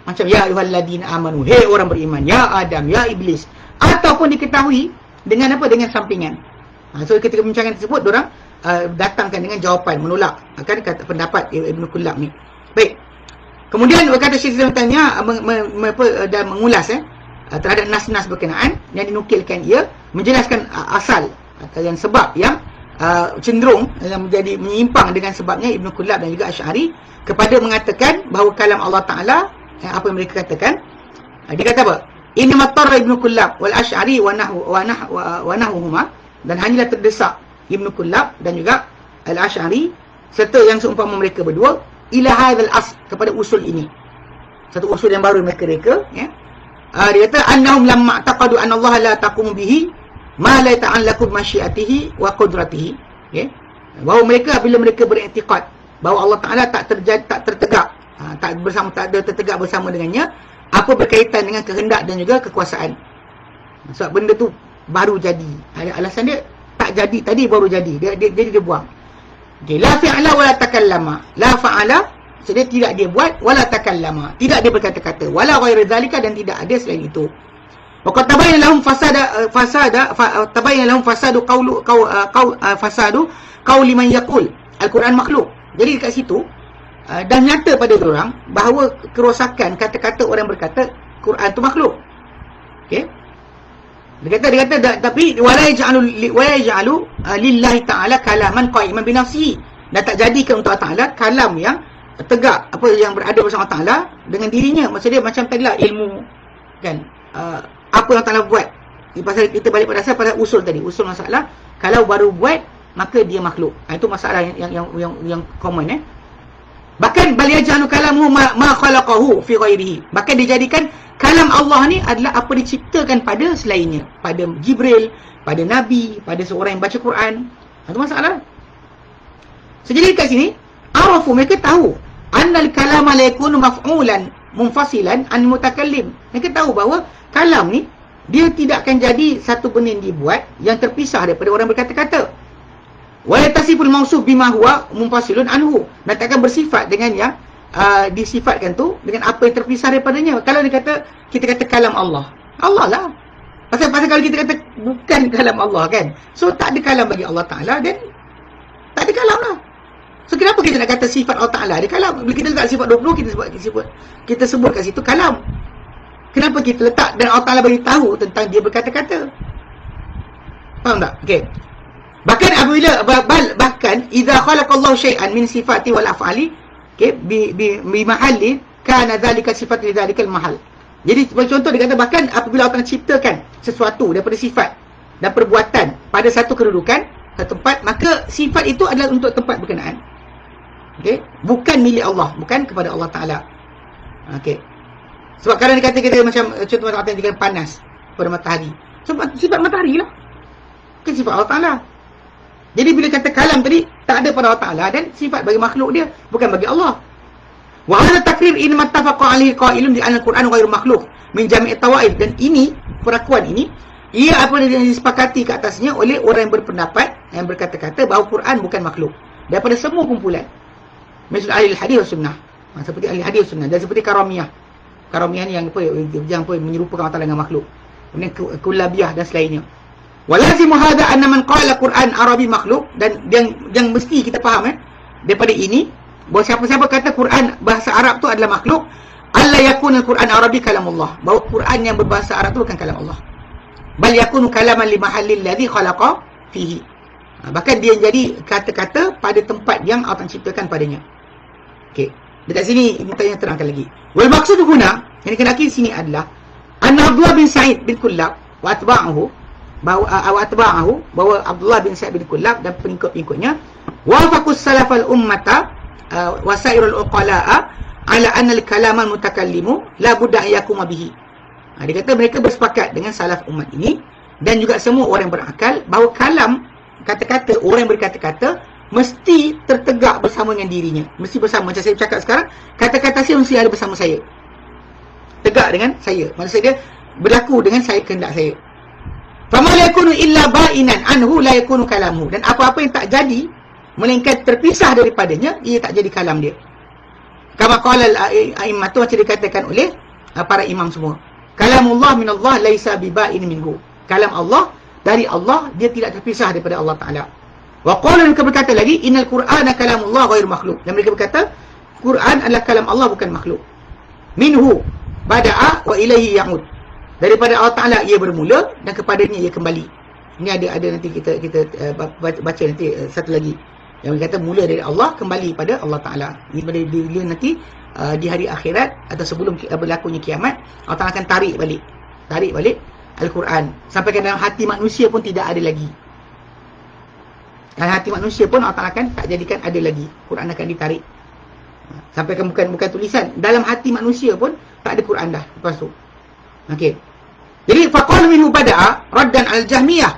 macam ya ayyuhalladzina amanu, hei orang beriman, ya Adam, ya Iblis, ataupun diketahui dengan dengan sampingan. So ketika pembincangan tersebut, diorang datangkan dengan jawapan, menolak akan kata pendapat Ibnu Kullab ni. Baik. Kemudian berkata Syekh Islam Taimiyah dan mengulas terhadap nas-nas berkenaan yang dinukilkan, ia menjelaskan asal dan sebab yang cenderung menjadi menyimpang dengan sebabnya Ibnu Kullab dan juga Asy'ari kepada mengatakan bahawa kalam Allah Ta'ala, apa yang mereka katakan, dia kata apa? Innamat tarra Ibnu Kullab wal Asy'ari wa nahwuhuma, dan hanyalah terdesak Ibnu Kullab dan juga Al-Asy'ari serta yang seumpama mereka berdua ila hadzal asl, kepada usul ini, satu usul yang baru mereka ya. Dia kata annahum lamma taqadu anna Allah la taqumu bihi ma la ta'allaqu bi masyiatihi wa qudratihi, okey, bahawa mereka bila mereka beriktikad bahawa Allah Taala tak tertegak, tak ada tertegak bersama dengannya apa berkaitan dengan kehendak dan juga kekuasaan. Sebab benda tu baru jadi, alasan dia tak jadi tadi, baru jadi, dia buang. Okey, la fi'ala wala takallama, la fa'ala, jadi tidak dia buat, wala takallama, tidak dia berkata-kata, wala ghairu zalika, dan tidak ada selain itu. Wa qad tabayyana lahum fasadu qawli man yaqul al-Quran makhluk. Jadi dekat situ dah nyata pada orang bahawa kerosakan kata-kata orang berkata Quran tu makhluk. Okey, dia kata tapi wala yaj'alu lillahi ta'ala kalaman qa'iman bi nafsihi, dan tak jadikan untuk Allah Ta'ala kalam yang tegak, apa yang berada bersama Allah Ta'ala dengan dirinya. Maksud dia macam tadilah ilmu, kan, apa yang Allah Ta'ala buat. Pasal kita balik pada asal, pada usul tadi, usul masalah, kalau baru buat maka dia makhluk. Itu masalah yang common. Bahkan bal yaj'alu kalamuhu ma khalaqahu fi ghairihi, bahkan dijadikan kalam Allah ni adalah apa diciptakan pada selainnya, pada Jibril, pada Nabi, pada seorang yang baca Quran. Itu masalah. So, jadi kat sini arafu, mereka tahu annal kalama la yakunu maf'ulan munfasilan an mutakallim. Mereka tahu bahawa kalam ni dia tidak akan jadi satu benda yang dibuat yang terpisah daripada orang berkata-kata. Wa yatasiful mausuf bima huwa munfasilun anhu. Dan takkan bersifat dengan yang disifatkan tu dengan apa yang terpisah daripadanya. Kalau kita kata kalam Allah, Allah lah. Pasal kalau kita kata bukan kalam Allah kan, so tak ada kalam bagi Allah Ta'ala, dan tak ada kalam lah. So kenapa kita nak kata sifat Allah Ta'ala ada kalam? Bila kita letak sifat 20, kita sebut kat situ kalam. Kenapa kita letak dan Allah Ta'ala bagi tahu tentang dia berkata-kata? Faham tak? Okey. Bahkan apabila bahkan idza khalaqallahu syai'an min sifati wal af'ali, okey, bi mahalli kana dzalika sifat li dzalikal mahal. Jadi sebagai contoh dia kata bahkan apabila Allah ciptakan sesuatu daripada sifat dan perbuatan pada satu kedudukan, satu tempat, maka sifat itu adalah untuk tempat berkenaan. Okey, bukan milik Allah, bukan kepada Allah Ta'ala. Okey. Sebab kadang dia kata kita macam contoh macam apa yang dikatakan panas pada matahari. Sebab sifat matahari lah. Bukan sifat Allah Ta'ala. Jadi bila kata kalam tadi tak ada pada Allah Ta'ala dan sifat bagi makhluk dia, bukan bagi Allah. Wa hadha takrir in mattafaqa alaihi qailun di anna al-Quran ghairu makhluq min jami' at-tawaif. Dan ini perakuan ini ia apa yang disepakati ke atasnya oleh orang yang berpendapat, yang berkata-kata bahawa Quran bukan makhluk daripada semua kumpulan. Misal ahli hadis sunnah, seperti ahli hadis sunnah, dan seperti karamiyah. Karamiyah ni yang menyerupakan Allah Ta'ala dengan makhluk. Kemudian kullabiyah dan selainnya. Walazimu hadha anna man qala Quran Arabi makhluk, dan yang mesti kita faham daripada ini bahawa siapa-siapa kata Quran bahasa Arab tu adalah makhluk, alla yakun al-Quran Arabi kalamullah, bahawa Quran yang berbahasa Arab tu bukan kalam Allah, bal yakunu kalaman li mahallil ladzi khalaqa fihi. Bahkan dia jadi kata-kata pada tempat yang Allah ciptakan padanya. Okey, dekat sini Ibn Taymiyah terangkan lagi. Wal maqsud huna, yang dikenaki di sini adalah anna Abdullah bin Sa'id bin Kullab wa atba'ahu, bahawa Abdullah bin Sa'id bin Kullab dan pengikut-pengikutnya wafaqus salafal ummata wasairul uqala'a ala anna al-kalama al-mutakallimu la budda yakuma bihi. Dia kata mereka bersepakat dengan salaf umat ini dan juga semua orang yang berakal bahawa kalam, kata-kata orang yang berkata-kata mesti tertegak bersama dengan dirinya, mesti bersama. Macam saya cakap sekarang, kata-kata saya mesti ada bersama saya, tegak dengan saya, maksudnya dia berlaku dengan saya, kehendak saya. Fama la yakunu illa ba'inan anhu la yakunu kalamu. Dan apa-apa yang tak jadi melainkan terpisah daripadanya, ia tak jadi kalam dia. Kama qala al-a'immah, macam dikatakan oleh para imam semua. Kalamullah minallah laisa biba'in minhu. Kalam Allah dari Allah, dia tidak terpisah daripada Allah Ta'ala. Wa qala, mereka berkata lagi, innal Qur'ana kalamullah ghairu makhluk. Dan mereka berkata Quran adalah kalam Allah, bukan makhluk. Minhu bada'a wa ilaihi ya'ud. Daripada Allah Ta'ala ia bermula dan kepadanya ia kembali. Ini ada nanti kita baca nanti satu lagi yang berkata mula dari Allah, kembali pada Allah Ta'ala. Ini pada dia nanti di hari akhirat atau sebelum berlakunya kiamat, Allah Ta'ala akan tarik balik Al-Quran sampai ke dalam hati manusia pun tidak ada lagi. Dalam hati manusia pun Allah Ta'ala akan tak jadikan ada lagi. Quran akan ditarik sampai ke bukan tulisan, dalam hati manusia pun tak ada Quran dah lepas tu. Okey. Jadi faqala minhu bada'a raddan al-Jahmiyah.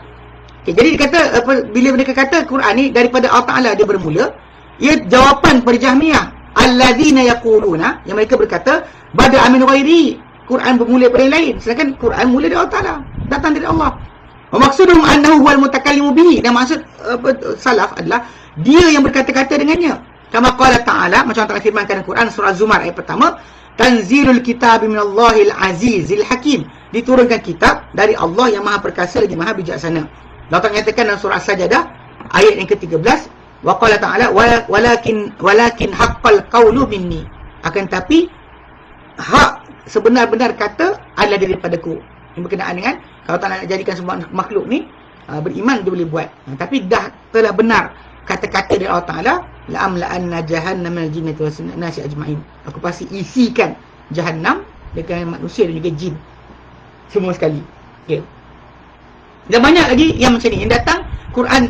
Okey, jadi dikata bila mereka kata Quran ni daripada Allah Ta'ala dia bermula, ia jawapan pada Jahmiyah allazina yaquluna, yang mereka berkata bada'a min ghairi, Quran bermula daripada yang lain, sedangkan Quran mula dari Allah Ta'ala, datang dari Allah. Wa maqsuduhum annahu huwal mutakallimu bihi, dan maksud salaf adalah dia yang berkata-kata dengannya. Kama qala Ta'ala, macam Allah firmankan dalam Quran surah Zumar ayat pertama, tanzilul kitab minallahil azizil hakim, diturunkan kitab dari Allah yang maha perkasa lagi maha bijaksana. Allah Ta'ala nyatakan dalam surah Sajadah ayat yang ke-13, wa qala Ta'ala walakin haqqal qawlu minni, akan tapi hak sebenar-benar kata adalah daripadaku. Ini berkenaan dengan kalau tak nak jadikan semua makhluk ni beriman dia boleh buat, tapi dah telah benar kata-kata dari Allah Ta'ala, la'amla'anna jahannam minal jinnati was nasi ajma'in, aku pasti isikan jahannam dengan manusia dan juga jin semua sekali. Okey. Dan banyak lagi yang macam ni yang datang. Quran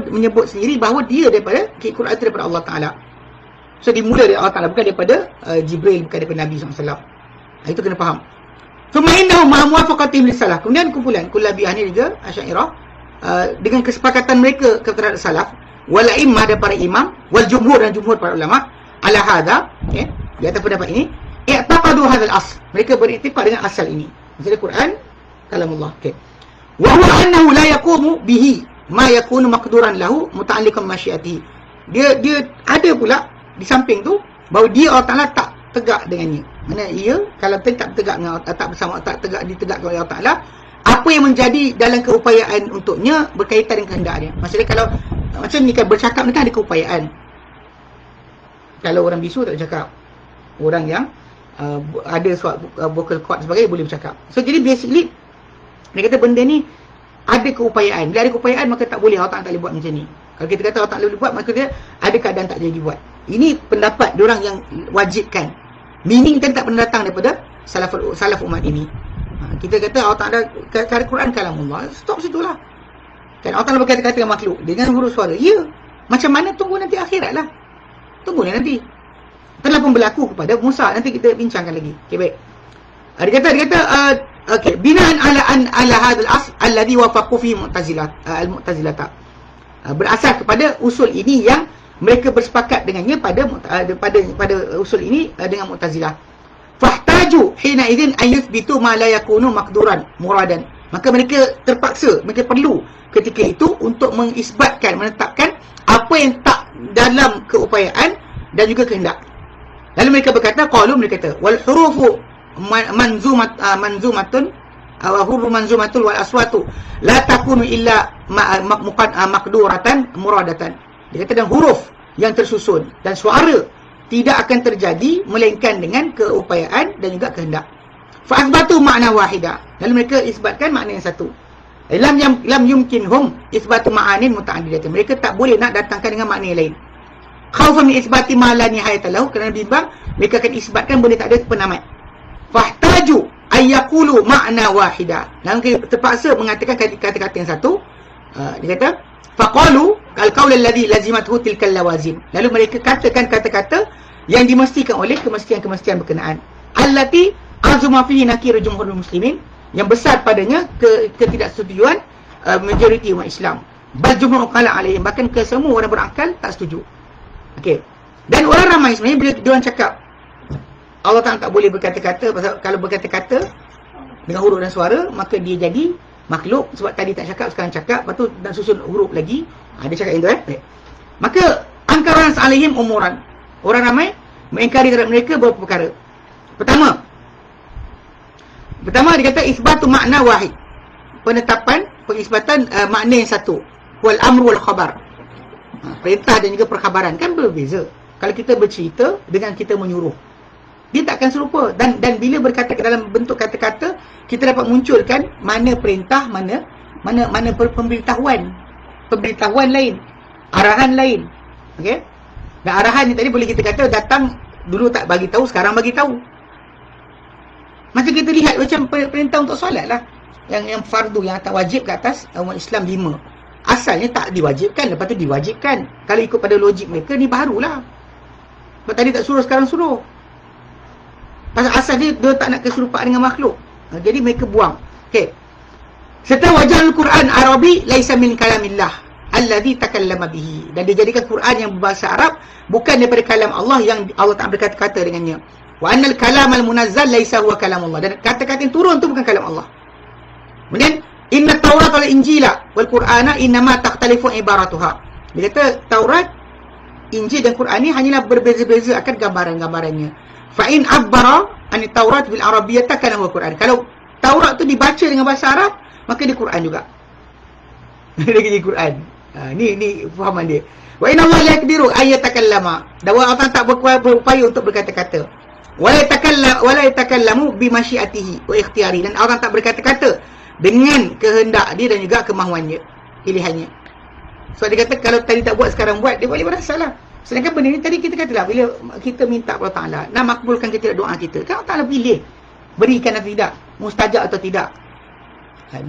menyebut sendiri bahawa dia daripada Quran itu daripada Allah Ta'ala. So dimulai dari Allah Ta'ala, bukan daripada Jibril, bukan daripada Nabi SAW. Itu kena faham. Thumma innahu ma'a muwafaqatihim lis-salaf. Kemudian kumpulan kullabiyah ni juga Asy'ariyah dengan kesepakatan mereka terhadap salaf wal a'immah dan para imam wal jumhur dan jumhur para ulama ala hadha, okey, di atas pendapat ini, i'taqadu hadzal asl. Mereka beriktikad dengan asal ini. Maksudnya Quran kalamullah. Okey. Wa huwa annahu la yaqumu bihi ma yakunu maqduran lahu muta'alliqan masyiatihi. Dia ada pula di samping tu bahawa dia Allah Taala tak tegak dengannya. Mana ia kalau tak tegak dengan tak bersama, tak tegak ditegakkan oleh Allah Taala, apa yang menjadi dalam keupayaan untuknya berkaitan dengan kehendak dia. Maksudnya kalau macam ni kan bercakap ni kan ada keupayaan. Kalau orang bisu tak bercakap. Orang yang ada vocal cord sebagainya boleh bercakap. So jadi basically dia kata benda ni ada keupayaan. Bila ada keupayaan maka tak boleh, Allah Ta'ala tak boleh buat macam ni. Kalau kita kata Allah Ta'ala boleh buat, maka dia ada keadaan tak boleh dibuat. Ini pendapat diorang yang wajibkan. Meaning kan tak pernah datang daripada salaf umat ini. Kita kata Allah Ta'ala kata Quran kalamullah, stop situlah. Kan Allah Ta'ala berkata-kata dengan makhluk dengan huruf suara. Ya. Macam mana, tunggu nanti akhirat lah. Tunggu nanti. Telah pun berlaku kepada Musa. Nanti kita bincangkan lagi. Okey, baik. Dia kata okey, binaan ala hadzal asl alladhi wafaqu fi al-mu'tazilata. Berasal kepada usul ini yang mereka bersepakat dengannya pada usul ini dengan Mu'tazilah. Fahtaju hina idzin an yuthbitu ma la yakunu maqduran muradan. Maka mereka terpaksa, mereka perlu ketika itu untuk mengisbatkan, menetapkan apa yang tak dalam keupayaan dan juga kehendak. Lalu mereka berkata, mereka kata wal hurufu manzumatun huruf manzumatul wal aswatu la takunu illa maqduratan muradatan. Dia kata dan huruf yang tersusun dan suara tidak akan terjadi melainkan dengan keupayaan dan juga kehendak. Fa asbatu makna wahida. Lalu mereka isbatkan makna yang satu. Lam yumkinhum isbatu ma'anin muta'addidatin. Mereka tak boleh nak datangkan dengan makna yang lain. Khaufan min isbati ma la nihayata lahu, kerana bimbang mereka akan isbatkan benda tak ada penamat. Fahtaju ayyaqulu makna wahida. Lalu terpaksa mengatakan kata-kata yang satu. Dia kata faqalu al-qaul alladhi lazimathu tilkal lawazim. Lalu mereka katakan kata-kata yang dimestikan oleh kemestian-kemestian berkenaan. Allati azuma fihi nakir jumhurul muslimin, yang besar padanya ketidaksetujuan majoriti umat Islam. Bal jumhur qala alaihim, bahkan ke semua orang berakal tak setuju. Okey. Dan orang ramai sebenarnya bila diorang cakap Allah Ta'ala tak boleh berkata-kata, pasal kalau berkata-kata dengan huruf dan suara maka dia jadi makhluk. Sebab tadi tak cakap, sekarang cakap, lepas tu dan susun huruf lagi. Dia cakap yang tu Maka angkaran alaihim umuran, orang ramai mengingkari terhadap mereka beberapa perkara. Pertama dia kata isbatu makna wahid, penetapan pengisbatan makna yang satu, wal amru wal khabar. Perintah dan juga perkhabaran kan berbeza. Kalau kita bercerita dengan kita menyuruh, dia takkan serupa. Dan bila berkata dalam bentuk kata-kata, kita dapat munculkan mana perintah, mana pemberitahuan. Pemberitahuan lain, arahan lain. Okey? Dan arahan ni tadi boleh kita kata datang dulu tak bagi tahu, sekarang bagi tahu. Macam kita lihat macam perintah untuk solat lah. Yang fardu, yang atas wajib ke atas umat Islam 5. Asalnya tak diwajibkan, lepas tu diwajibkan. Kalau ikut pada logik mereka, ni barulah. Sebab tadi tak suruh, sekarang suruh. Pasal asal dia tak nak keserupaan dengan makhluk. Jadi mereka buang. Okey. Serta wajah Al-Quran Arabi laisa min kalamillah alladhi takallama bihi. Dan dia jadikan Quran yang berbahasa Arab bukan daripada kalam Allah yang Allah tak berkata-kata dengannya. Wa annal kalamal munazzal laisa huwa kalamullah. Dan kata-kata yang turun tu bukan kalam Allah. Kemudian inna Taurat wal Injila wal Qur'ana innama takhtalifu ibaratuha. Dia kata Taurat, Injil dan Quran ni hanyalah berbeza-beza akan gambaran-gambarannya. Fa in abbara an Taurat bil Arabiyyah kana huwa Quran. Kalau Taurat tu dibaca dengan bahasa Arab, maka dia Quran juga. Dia jadi Quran. Ni fahaman dia. Wa inna Allah la yaqdiru ay yatakallama. Dan Allah tak berupaya untuk berkata-kata. Wa la yatakallamu bi masyiatihi wa ikhtiyari. Dan Allah tak berkata-kata dengan kehendak dia dan juga kemahuannya, pilihannya. So dia kata kalau tadi tak buat, sekarang buat, dia boleh berasa lah. Sedangkan benda ni tadi kita katalah, bila kita minta kepada Allah Ta'ala nak makbulkan kita doa kita, kan Allah Ta'ala pilih berikan atau tidak, mustajab atau tidak,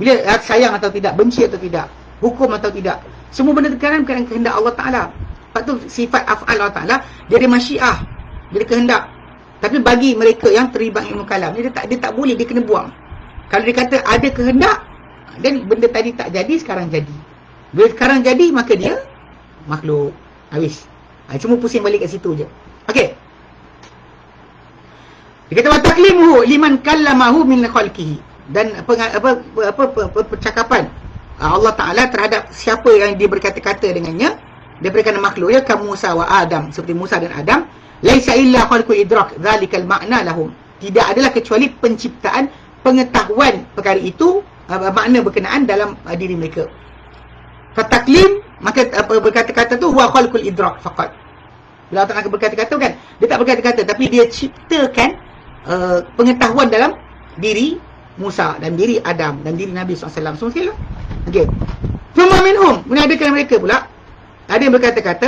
bila sayang atau tidak, benci atau tidak, hukum atau tidak, semua benda terkadang bukan kehendak Allah Ta'ala. Lepas tu sifat af'al Allah Ta'ala, dia ada masyiah, dia ada kehendak. Tapi bagi mereka yang terlibat ilmu kalam ni, dia tak boleh, dia kena buang. Kalau dia kata ada kehendak, dan benda tadi tak jadi, sekarang jadi. Bila sekarang jadi, maka dia makhluk. Habis. Cuma pusing balik kat situ je. Okey. Dia kata wa taklimuhu liman kallamahu min khalqihi. Dan percakapan Allah Ta'ala terhadap siapa yang dia berkata-kata dengannya daripada makhluk ya, ka Musa wa Adam, seperti Musa dan Adam. Laisa illa khalqul idrak dzalikal makna lahum. Tidak adalah kecuali penciptaan, pengetahuan perkara itu, makna berkenaan dalam diri mereka. Fataklim, maka berkata-kata tu huwa khalqul idrak faqat. Bila Allah Ta'ala berkata-kata kan, dia tak berkata-kata, tapi dia ciptakan pengetahuan dalam diri Musa dan diri Adam dan diri Nabi SAW. Semua sekali lah. Okey. Thumma minhum, kemudian ada mereka pula, ada yang berkata-kata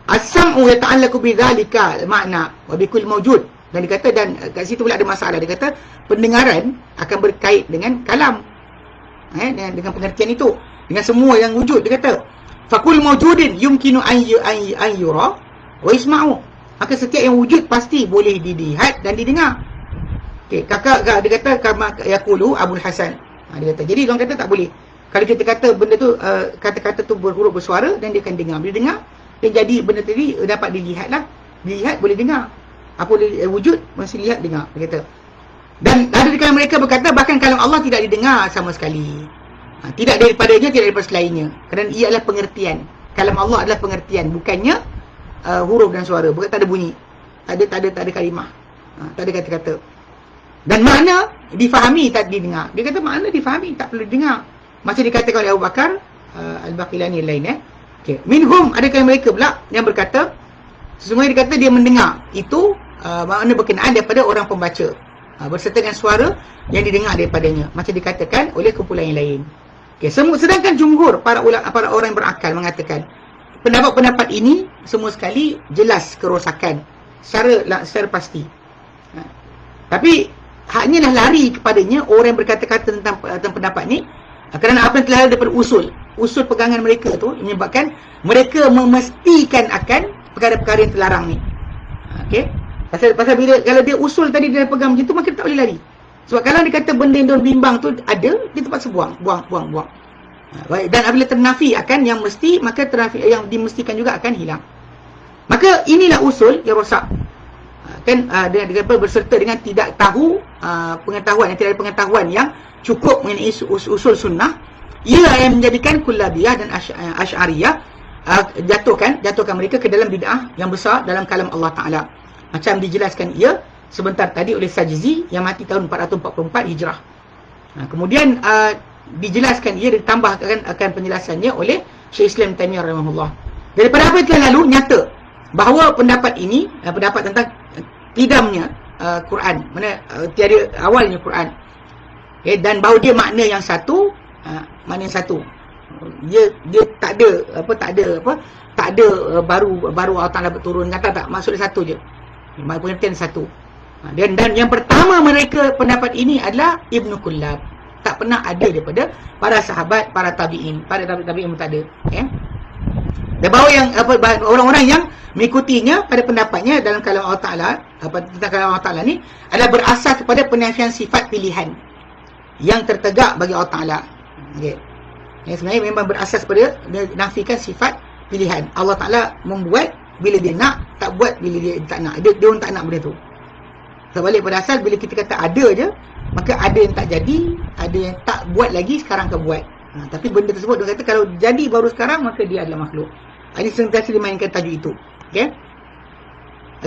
as-sam'u yata'allaqu bidzalika makna wa bikul mawjud. Dan dia kata, dan kat situ pula ada masalah. Dia kata pendengaran akan berkait dengan kalam, dengan pengertian itu, dengan semua yang wujud. Dia kata fakul mawjudin yumkinu an yura wa isma'u. Maka setiap yang wujud pasti boleh dilihat dan didengar. Okey, dia kata kama yaqulu Abul Hasan. Dia kata, jadi orang kata tak boleh. Kalau kita kata benda tu, kata-kata tu berhuruf bersuara, dan dia akan dengar. Bila dengar, dan jadi benda tadi dapat dilihatlah. Dilihat boleh dengar. Apa wujud, masih lihat dengar. Dia kata. Dan ada di kalangan mereka berkata, bahkan kalam Allah tidak didengar sama sekali. Tidak daripadanya, tidak daripada selainnya. Kerana ia adalah pengertian. Kalam Allah adalah pengertian, bukannya huruf dan suara. Bukan, tak ada bunyi. Tak ada kalimah. Tak ada kata-kata. Dan makna difahami, tak didengar. Dia kata makna difahami, tak perlu dengar. Macam dikatakan oleh Abu Bakar Al-Baqilani lain. Okay. Minhum, adakah mereka pula yang berkata, sesungguhnya dia kata dia mendengar. Itu makna berkenaan daripada orang pembaca, berserta dengan suara yang didengar daripadanya. Macam dikatakan oleh kumpulan yang lain. Okay. Sedangkan jumhur para orang yang berakal mengatakan pendapat-pendapat ini semua sekali jelas kerosakan secara pasti. Tapi hanyalah lari kepadanya orang yang berkata-kata tentang pendapat ni, kerana apa yang telah ada daripada usul pegangan mereka tu menyebabkan mereka memastikan akan perkara-perkara yang terlarang ni. Okey. Pasal bila kalau dia usul tadi dia pegang macam tu, maka tak boleh lari. Sebab kalau dia kata benda yang bimbang tu ada, dia terpaksa buang. Baik, dan apabila ternafi akan yang mesti, maka ternafi yang dimestikan juga akan hilang. Maka inilah usul yang rosak. Dengan berserta dengan tidak tahu pengetahuan, yang tidak ada pengetahuan yang cukup mengenai usul sunnah, ia yang menjadikan kullabiyah dan asy'ariyah jatuhkan mereka ke dalam bid'ah yang besar dalam kalam Allah Ta'ala. Macam dijelaskan ia sebentar tadi oleh Sajzi yang mati tahun 444 Hijrah. Kemudian dijelaskan ia, ditambahkan akan penjelasannya oleh Syekh Islam Taimiyah rahimahullah. Daripada apa yang telah lalu, nyata bahawa pendapat ini, pendapat tentang tidamnya Quran, mana tiada awalnya Quran, dan bahawa dia makna yang satu, dia tak ada baru Allah Ta'ala berturun, kata tak, maksudnya satu je, pengertian satu. Dan yang pertama mereka pendapat ini adalah Ibnu Kullab. Tak pernah ada daripada para sahabat, para tabi'in. Para tabi'in pun tak ada. Dan bahawa yang orang-orang yang mengikutinya pada pendapatnya dalam kalam Allah Ta'ala, tentang kalam Allah Ta'ala ni adalah berasas kepada penafian sifat pilihan yang tertegak bagi Allah Ta'ala. Okay. Yang sebenarnya memang berasas pada nafikan sifat pilihan. Allah Ta'ala membuat bila dia nak, tak buat bila dia tak nak. Dia orang tak nak benda tu. Terbalik pada asal, bila kita kata ada je, maka ada yang tak jadi, ada yang tak buat lagi, sekarang akan buat. Tapi benda tersebut dia kata kalau jadi baru sekarang, maka dia adalah makhluk. Ini sentiasa dimainkan tajuk itu. Okay,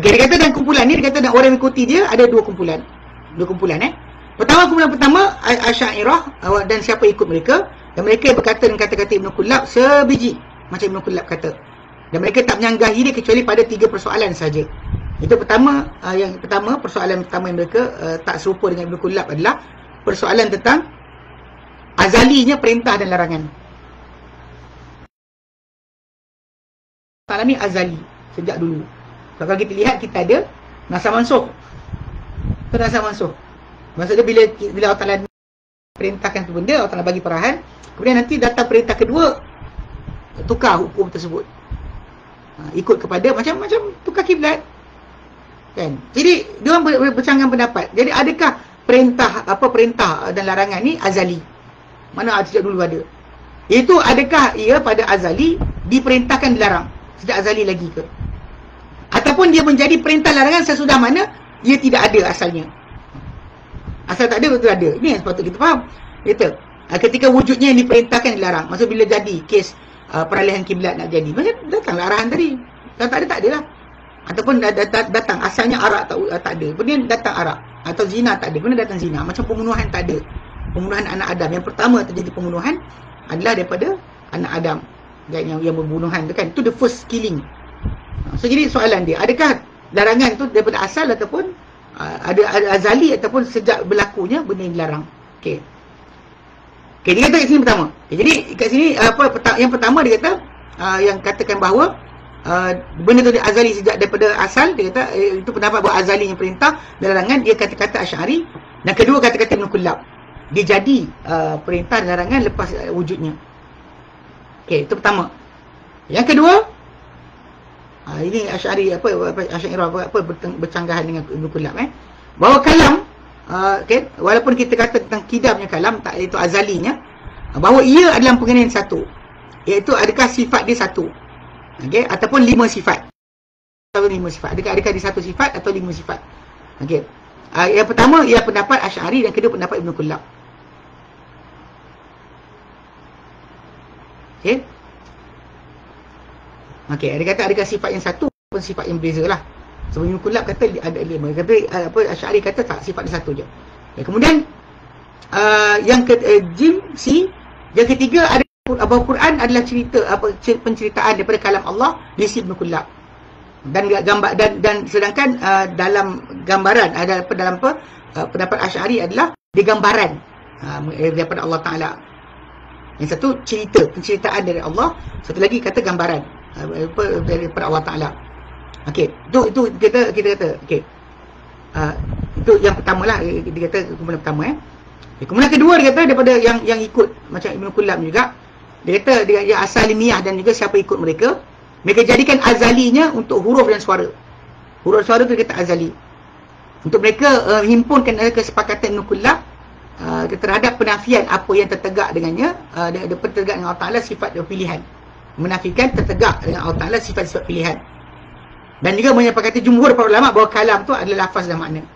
dia kata dan kumpulan ni, dia kata dan orang yang mengikuti dia ada dua kumpulan. Kumpulan pertama Asy'ariyah dan siapa ikut mereka, dan mereka yang berkata dengan kata-kata Ibnu Kullab sebiji macam Ibnu Kullab kata, dan mereka tak menyanggahi dia kecuali pada 3 persoalan saja. Itu pertama, persoalan pertama yang mereka tak serupa dengan Ibnu Kullab adalah persoalan tentang azalinya perintah dan larangan. Masalah ni azali, sejak dulu. Kalau kita lihat, kita ada nasakh mansukh. Nasakh mansukh. Maksudnya bila Allah Ta'ala perintahkan tu benda, Allah Ta'ala bagi perahan, kemudian nanti datang perintah kedua, tukar hukum tersebut. Ikut kepada macam tukar kiblat. Kan? Jadi dia orang bercanggah pendapat. Jadi adakah perintah dan larangan ni azali? Mana sejak dulu ada? Iaitu adakah ia pada azali diperintahkan dilarang? Sejak azali lagi ke? Ataupun dia menjadi perintah larangan sesudah mana ia tidak ada asalnya? Asal tak ada betul ada. Ini yang sepatutnya kita faham. Kata, ketika wujudnya yang diperintahkan dilarang. Maksud bila jadi kes peralihan kiblat nak jadi, macam datanglah arahan tadi. Kalau tak ada, tak ada lah. Ataupun datang asalnya arak tak ada, kemudian datang arak. Atau zina tak ada, kemudian datang zina. Macam pembunuhan tak ada, pembunuhan anak Adam. Yang pertama terjadi pembunuhan adalah daripada anak Adam yang berbunuhan tu kan. Itu the first killing. So jadi soalan dia, adakah larangan tu daripada asal ataupun ada azali ataupun sejak berlakunya benda yang dilarang? Okey. Okey, dia kata kat sini pertama. Jadi kat sini yang pertama dia kata yang katakan bahawa benda tu dia azali sejak daripada asal. Dia kata itu pendapat bahawa azali yang perintah dan larangan. Dia kata-kata Asy'ari. Dan kedua kata-kata Ibn Kullab, dia jadi perintah dan larangan lepas wujudnya. Okey, itu pertama. Yang kedua, ini Asy'ari Asy'ariyah bercanggahan dengan Ibn Kullab bahawa kalam, okay, walaupun kita kata tentang kidamnya kalam, tak itu azalinya, bahawa ia adalah pengenaan satu, iaitu adakah sifat dia satu, okay, ataupun 5 sifat. Atau 5 sifat. Adakah dia satu sifat atau 5 sifat. Okay. Yang pertama ialah pendapat Asy'ari dan kedua pendapat Ibn Kullab. Okay. Okay, dia kata adakah sifat yang satu ataupun sifat yang berbeza lah. Sebab Ibn Kullab kata ada 5. Dia kata Asy'ari kata tak, sifat dia satu je. Okay, kemudian yang jim C, yang ketiga ada bahawa Quran adalah penceritaan daripada kalam Allah di sisi Ibn Kullab. Dan gambar dan sedangkan dalam gambaran dalam pendapat Asy'ari adalah di gambaran daripada Allah Taala. Yang satu penceritaan dari Allah, satu lagi kata gambaran daripada Allah Taala. Okey, itu kita kata okey. Itu yang pertamalah, dia kata kumpulan pertama Kemudian kedua dia kata daripada yang ikut macam Ibn Kullab juga. Dia kata dia asal ilmiah dan juga siapa ikut mereka jadikan azalinya untuk huruf dan suara. Huruf suara tu kata azali. Untuk mereka himpunkan kesepakatan Ibn Kullab terhadap penafian apa yang tertegak dengannya, tertegak dengan Allah Ta'ala sifat dan pilihan. Menafikan tertegak dengan Allah Ta'ala sifat-sifat pilihan. Dan juga menyepakati jumhur para ulama bahawa kalam tu adalah lafaz dan makna.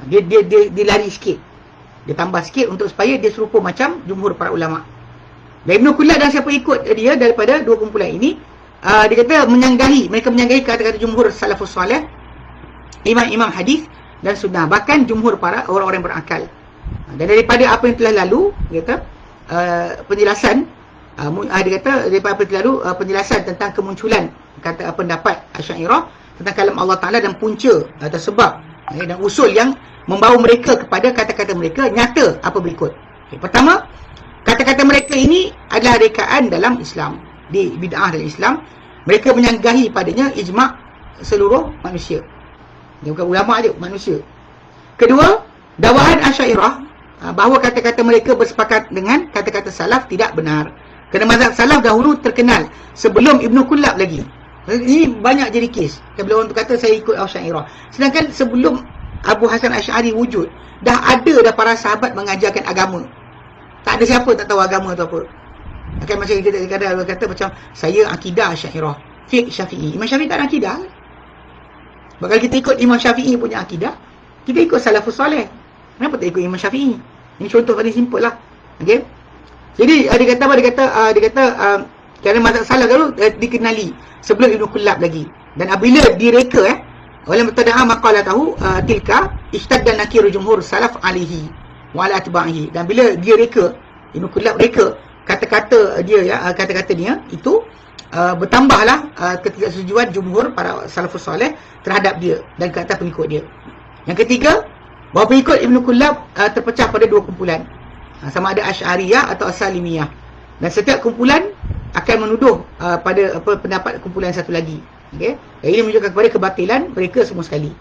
Dia lari sikit, dia tambah sikit untuk supaya dia serupa macam jumhur para ulama. Dan Ibn Kullab dan siapa ikut dia daripada dua kumpulan ini, dia kata mereka menyanggahi kata-kata jumhur salafus salih, imam-imam hadis dan sunnah, bahkan jumhur para orang-orang berakal. Dan daripada apa yang telah lalu, dia kata penjelasan, dia kata daripada apa yang telah lalu, penjelasan tentang kemunculan kata pendapat Asy'ariyah tentang kalam Allah Ta'ala dan punca atau sebab dan usul yang membawa mereka kepada kata-kata mereka nyata apa berikut. Pertama, kata-kata mereka ini adalah rekaan dalam Islam, di bid'ah dalam Islam. Mereka menyanggahi padanya ijma' seluruh manusia. Dia bukan ulama je, manusia. Kedua, dakwaan Asy'ariyah bahawa kata-kata mereka bersepakat dengan kata-kata salaf tidak benar. Kerana mazhab salaf dahulu terkenal sebelum Ibn Kullab lagi. Ini banyak jadi kes. Bila orang tu kata saya ikut Asy'ariyah. Sedangkan sebelum Abu Hasan Asy'ari wujud, dah ada para sahabat mengajarkan agama. Tak ada siapa tak tahu agama tu apa. Akan macam kita kadang-kadang kata macam saya akidah Asy'ariyah, fiqh Syafi'i. Imam Syafi'i tak ada akidah. Bakal kita ikut Imam Syafi'i punya akidah, kita ikut salafus salih. Kenapa tak ikut Imam Syafi'i? Ini contoh paling simple lah. Okey. Jadi dia kata kerana mazhab salaf dulu dikenali sebelum Ibn Kullab lagi. Dan apabila direka oleh mutada'a maqalatahu tilka ishtadda nakiru jumhur salaf alihi wa ala atba'ihi. Dan bila dia reka, Ibn Kullab reka kata-kata dia kata-kata dia itu bertambahlah ketidaksetujuan jumhur para salafus salih terhadap dia dan kata pengikut dia. Yang ketiga, bahawa pengikut Ibn Kullab terpecah pada dua kumpulan, sama ada Asy'ariyah atau As-Salimiyah. Dan setiap kumpulan akan menuduh pada pendapat kumpulan satu lagi. Okey. Ini menunjukkan kepada kebatilan mereka semua sekali.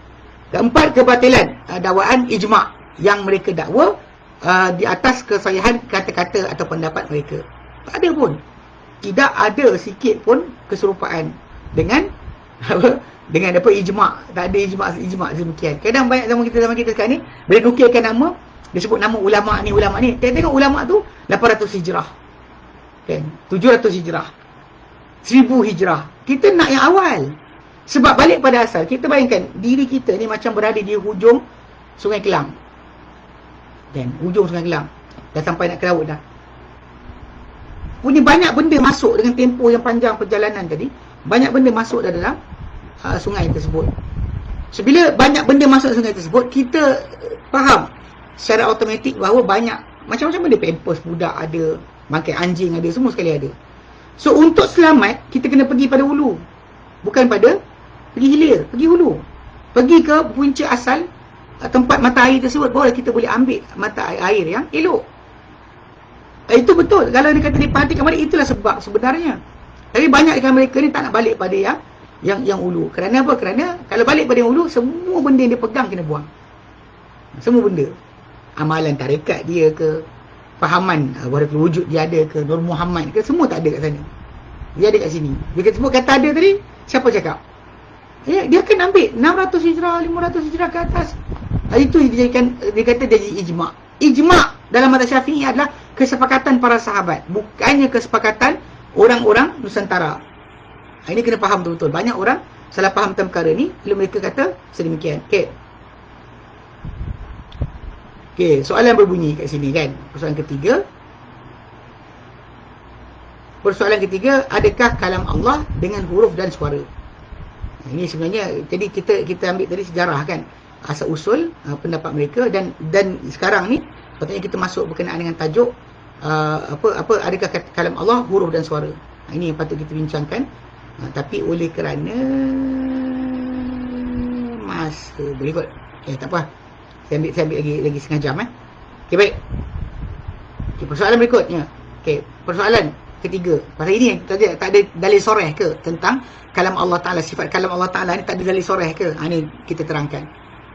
Keempat, kebatilan dakwaan ijma' yang mereka dakwa di atas kesahihan kata-kata atau pendapat mereka. Tak ada pun. Tidak ada sikit pun keserupaan dengan Dengan apa ijma', tak ada ijma' demikian. Kadang banyak zaman kita sekarang ni bila nukilkan nama, dia sebut nama ulama' ni. Tengok ulama' tu 800 hijrah. Kan? 700 hijrah. 1000 hijrah. Kita nak yang awal. Sebab balik pada asal, kita bayangkan diri kita ni macam berada di hujung Sungai Kelang. Kan? Hujung Sungai Kelang. Dah sampai nak ke laut dah. Punya banyak benda masuk dengan tempoh yang panjang perjalanan tadi. Banyak benda masuk dalam sungai tersebut. So, bila banyak benda masuk sungai tersebut, kita faham secara automatik bahawa banyak macam-macam benda, pampers budak ada, bangkai anjing ada, semua sekali ada. So, untuk selamat, kita kena pergi pada hulu. Bukan pada pergi hilir, pergi hulu. Pergi ke punca asal tempat mata air tersebut, baru kita boleh ambil mata air yang elok. Itu betul. Kalau dia kata diperhatikan balik, itulah sebab sebenarnya. Tapi banyak dengan mereka ni tak nak balik pada yang ulu. Kerana apa? Kerana kalau balik pada yang ulu, semua benda yang dia pegang kena buang. Semua benda. Amalan tarekat dia ke, fahaman wahdatul wujud dia ada ke, Nur Muhammad ke, semua tak ada kat sana. Dia ada kat sini. Dia sebut kata ada tadi, siapa cakap? Dia akan ambil 600 hijrah, 500 hijrah ke atas. Itu dijadikan, dia kata dia jadi ijma'. Ijma' dalam mazhab Syafi'i adalah kesepakatan para sahabat, bukannya kesepakatan orang-orang Nusantara. Ini kena faham betul-betul. Banyak orang salah faham tentang perkara ni bila mereka kata sedemikian. Okey, soalan berbunyi kat sini kan. Persoalan ketiga, adakah kalam Allah dengan huruf dan suara? Ini sebenarnya, jadi kita ambil tadi sejarah kan, asal usul pendapat mereka, dan sekarang ni patutnya kita masuk berkenaan dengan tajuk adakah kalam Allah huruf dan suara. Ini yang patut kita bincangkan. Tapi oleh kerana masa boleh kot. Tak apa. Saya ambil lagi setengah jam Okey, baik. Okey, persoalan berikutnya. Okey, persoalan ketiga. Pasal ini tak ada dalil soreh ke tentang kalam Allah Ta'ala, sifat kalam Allah Ta'ala ni tak ada dalil soreh ke? Ini kita terangkan.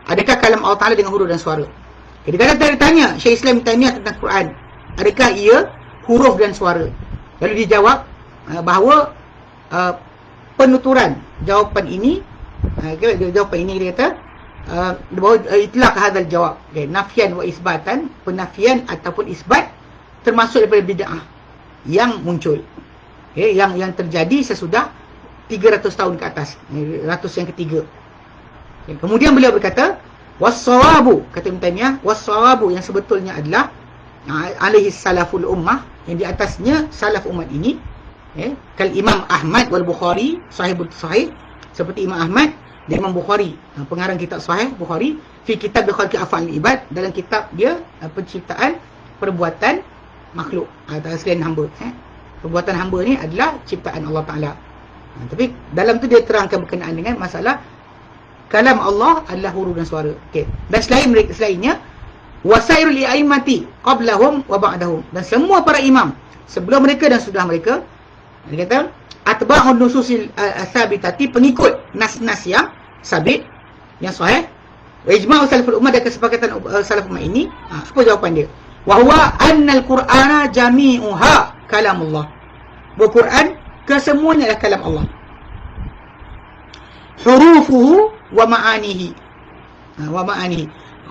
Adakah kalam Allah Ta'ala dengan huruf dan suara? Okay, dia kata tanya Syekh Islam Taimiyah tentang Quran, adakah ia huruf dan suara? Lalu dia jawab bahawa penuturan jawapan ini, jawapan ini dia kata bahawa itlaq hadzal jawab, nafian wa isbatan, penafian ataupun isbat termasuk daripada bid'ah yang muncul, yang terjadi sesudah 300 tahun ke atas, ratus yang ketiga. Kemudian beliau berkata, was-sawabu, kata Ibn Taimiyah, was-sawabu yang sebetulnya adalah alaihi salaful ummah, yang di atasnya salaf umat ini, kal Imam Ahmad wal Bukhari sahibul sahih, seperti Imam Ahmad dan Imam Bukhari, pengarang kitab Sahih Bukhari, fi kitab khalqi af'al ibad, dalam kitab dia penciptaan perbuatan makhluk atau selain hamba. Perbuatan hamba ni adalah ciptaan Allah Ta'ala. Tapi dalam tu dia terangkan berkenaan dengan masalah kalam Allah adalah huruf dan suara. Dan selainnya wasairul a'immati qablahum wa ba'dahum, dan semua para imam sebelum mereka dan sudah mereka, dia kata atba'un nususil asabitati, pengikut nas-nas yang sabit, yang sahih, wa ijma'u salaful ummah, dan kesepakatan salaf ummah ini. Apa jawapan dia? Wa huwa annal qur'ana jami'uha kalamullah, Al-Quran kesemuanya adalah kalam Allah, hurufuhu wa ma'anihi,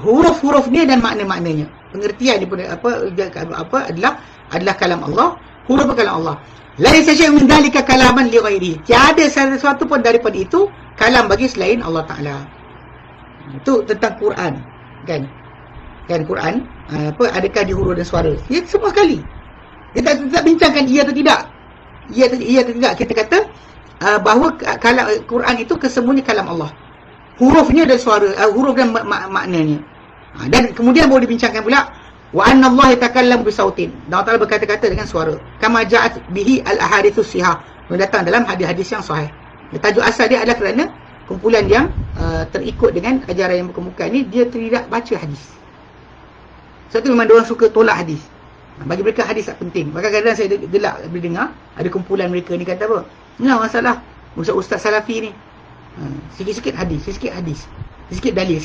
huruf-huruf dia dan makna-maknanya, pengertian dia apa adalah kalam Allah, huruf kalam Allah. Laisa syai'un min dzalika kalaman li ghairihi, tiada sesuatu pun daripada itu kalam bagi selain Allah Ta'ala. Itu tentang Quran kan Quran adakah di huruf dan suara, dia semua sekali. Kita tak bincangkan ia atau tidak, ia atau tidak. Kita kata bahawa kalam Quran itu kesemuanya kalam Allah, hurufnya dan suara, huruf dan maknanya. Dan kemudian boleh dibincangkan pula wa anna Allah yatakallamu bisautin, dan Allah Ta'ala berkata-kata dengan suara, kama ja'at bihi al-ahaditsus sihah, datang dalam hadis-hadis yang sahih. Tajuk asal dia adalah kerana kumpulan yang terikut dengan ajaran yang berkemuka ni, dia tidak baca hadis. Sebab tu memang diorang suka tolak hadis. Bagi mereka hadis tak penting. Bahkan kadang-kadang saya gelak bila dengar ada kumpulan mereka ni kata apa, nah masalah ustaz salafi ni sikit-sikit hadis, sikit dalil.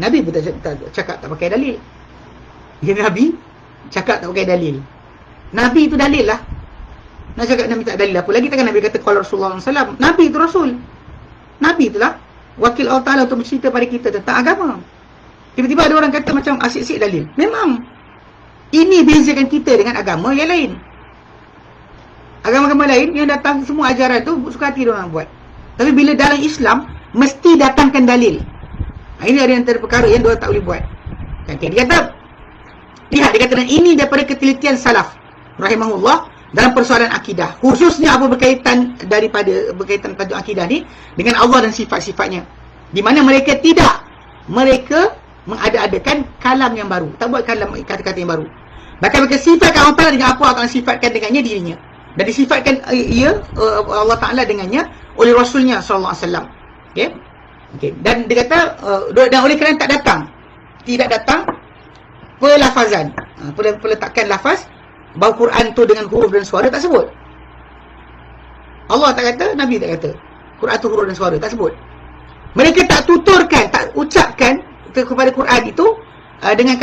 Nabi pun tak cakap tak pakai dalil. Nabi cakap tak pakai dalil. Nabi itu dalil lah. Nak cakap Nabi tak dalil, apa lagi takkan Nabi kata kalau Rasulullah SAW, Nabi itu Rasul. Nabi itulah wakil Allah Ta'ala untuk bercerita pada kita tentang agama. Tiba-tiba ada orang kata macam asyik-asyik dalil. Memang ini bezakan kita dengan agama yang lain. Agama-agama lain yang datang semua ajaran tu suka hati orang buat. Tapi bila dalam Islam mesti datangkan dalil. Ini ada antara perkara yang diorang tak boleh buat. Okay, dia kata, lihat, dia kata ini daripada ketelitian salaf rahimahullah dalam persoalan akidah, khususnya apa berkaitan tajuk akidah ni dengan Allah dan sifat-sifatnya, di mana mereka mengada-adakan kalam yang baru, tak buat kalam kata-kata yang baru. Bahkan mereka sifatkan Allah Ta'ala dengan apa Allah Ta'ala sifatkan dengannya dirinya, dan disifatkan Allah Ta'ala dengannya oleh Rasulnya SAW. Okay? Okay. Dan dia kata dan oleh kerana tidak datang pelafazan, peletakan lafaz bahawa Quran tu dengan huruf dan suara, tak sebut. Allah tak kata, Nabi tak kata Quran tu huruf dan suara, tak sebut. Mereka tak tuturkan, tak ucapkan kepada Quran itu dengan